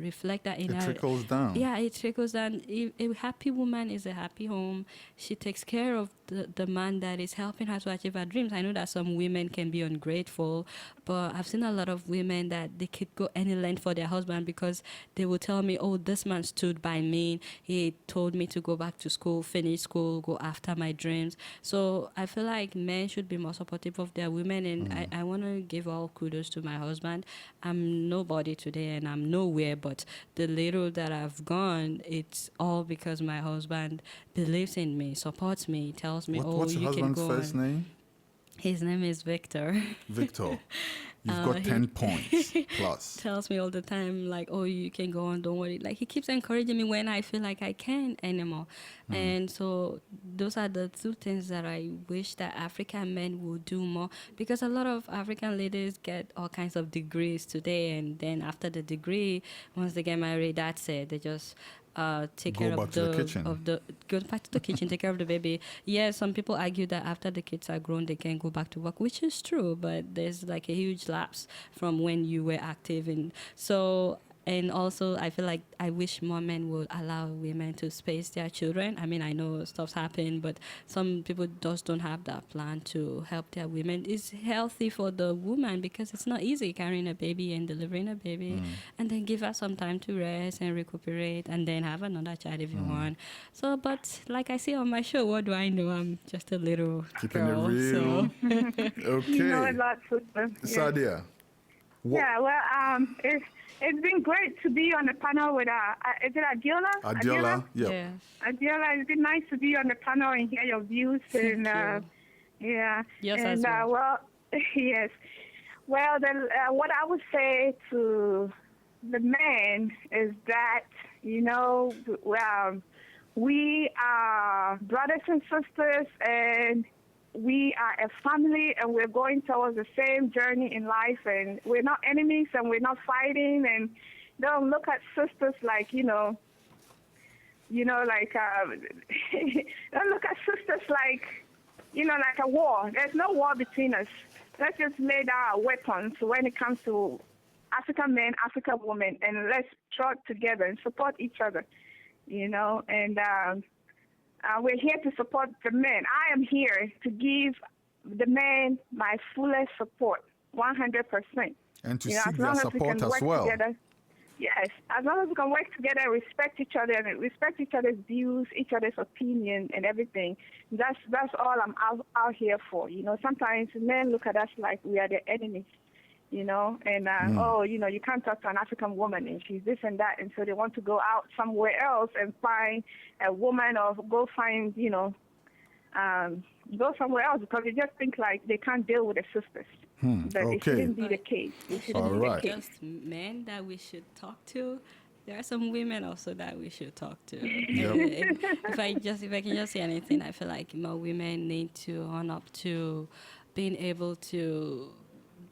reflect that in her. It trickles down. Yeah, it trickles down. A happy woman is a happy home. She takes care of the man that is helping her to achieve her dreams. I know that some women can be ungrateful, but I've seen a lot of women that they could go any length for their husband because they will tell me, oh, this man stood by me. He told me to go back to school, finish school, go after my dreams. So I feel like men should be more supportive of their women, and I want to give all kudos to my husband. I'm nobody today, and I'm nowhere, but the little that I've gone, it's all because my husband believes in me, supports me, tells me, what's your husband's first name? His name is Victor. Victor. You've got 10 points plus. Tells me all the time, like, oh, you can go on, don't worry. Like, he keeps encouraging me when I feel like I can't anymore. And so those are the two things that I wish that African men would do more, because a lot of African ladies get all kinds of degrees today, and then after the degree, once they get married, that's it. They just take care of the kitchen. Go back to the kitchen, take care of the baby. Yes, some people argue that after the kids are grown, they can go back to work, which is true, but there's like a huge lapse from when you were active. And so, and also I feel like I wish more men would allow women to space their children. I mean, I know stuff's happened, but some people just don't have that plan to help their women. It's healthy for the woman because it's not easy carrying a baby and delivering a baby, and then give her some time to rest and recuperate, and then have another child if you want. So, but like I say on my show, what do I know? I'm just a little keeping girl. It real. So. Okay. You know a lot, sister. Sadia. Yeah, well, it's been great to be on the panel with, is it Adiola? Adiola, yeah. Adiola, it's been nice to be on the panel and hear your views. Thank you. Yeah. Yes, and as well. well, yes. Well, then, what I would say to the men is that, we are brothers and sisters, and we are a family, and we're going towards the same journey in life, and we're not enemies, and we're not fighting, and don't look at sisters like, like, don't look at sisters like, like a war. There's no war between us. Let's just lay down our weapons when it comes to African men, African women, and let's work together and support each other, and we're here to support the men. I am here to give the men my fullest support, 100%. And to as seek long their as we support can as work well. together. Yes, as long as we can work together and respect each other and respect each other's views, each other's opinion and everything, that's all I'm out here for. Sometimes men look at us like we are the enemies, and you can't talk to an African woman and she's this and that, and so they want to go out somewhere else and find a woman or go find, go somewhere else because they just think like they can't deal with the sisters. But it shouldn't be the case. It shouldn't All be right. the case. Just men that we should talk to. There are some women also that we should talk to. Yep. If I can just say anything, I feel like more women need to own up to being able to.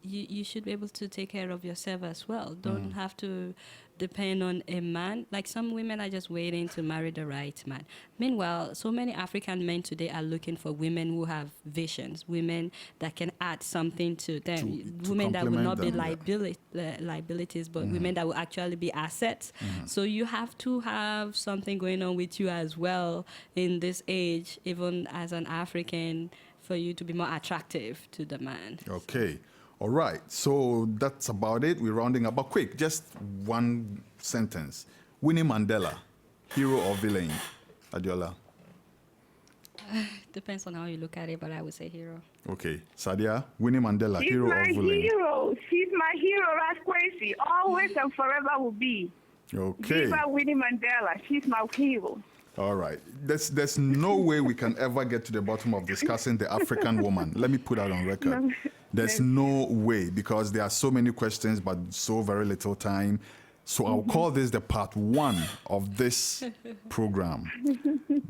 You should be able to take care of yourself as well. Don't have to depend on a man. Like some women are just waiting to marry the right man. Meanwhile, so many African men today are looking for women who have visions, women that can add something to them, To women that will not be complement liabilities, but women that will actually be assets. So you have to have something going on with you as well in this age, even as an African, for you to be more attractive to the man. Okay. All right. So that's about it. We're rounding up. But quick, just one sentence. Winnie Mandela, hero or villain? Adiola. Depends on how you look at it, but I would say hero. Okay. Sadia, Winnie Mandela, She's hero or my villain? hero. She's my hero, as Kwesi. Always and forever will be. Okay. Viva Winnie Mandela. She's my hero. All right. There's no way we can ever get to the bottom of discussing the African woman. Let me put that on record. There's no way, because there are so many questions but so very little time. So I'll call this the part 1 of this program.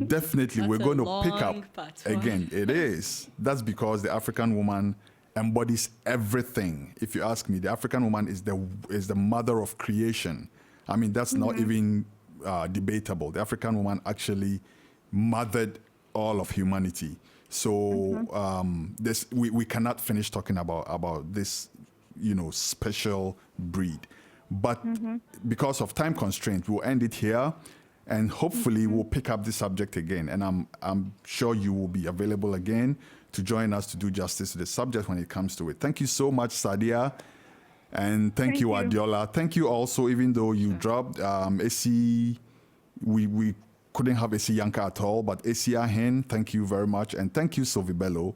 Definitely, That's we're a going to pick long up part 1. again. It is. That's because the African woman embodies everything. If you ask me, the African woman is the mother of creation. I mean, that's not even debatable. The African woman actually mothered all of humanity. So we cannot finish talking about this, special breed. But because of time constraints, we'll end it here, and hopefully we'll pick up this subject again. And I'm sure you will be available again to join us to do justice to the subject when it comes to it. Thank you so much, Sadia. And thank you, Adiola. Thank you also, even though you dropped AC, we couldn't have AC Yanka at all, but AC Ahen, thank you very much. And thank you, Sylvie Bello.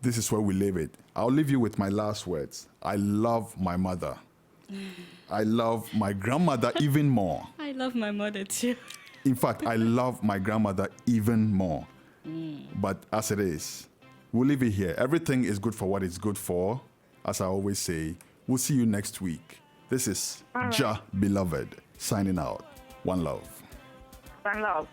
This is where we leave it. I'll leave you with my last words. I love my mother. I love my grandmother even more. I love my mother too. In fact, I love my grandmother even more. But as it is, we'll leave it here. Everything is good for what it's good for. As I always say, we'll see you next week. This is Jahbeloved signing out. One love. One love.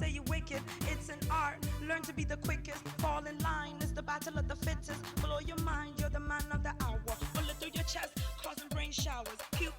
Say you're wicked, it's an art. Learn to be the quickest, fall in line. It's the battle of the fittest. Blow your mind, you're the man of the hour. Bullet through your chest, causing brain showers. Cute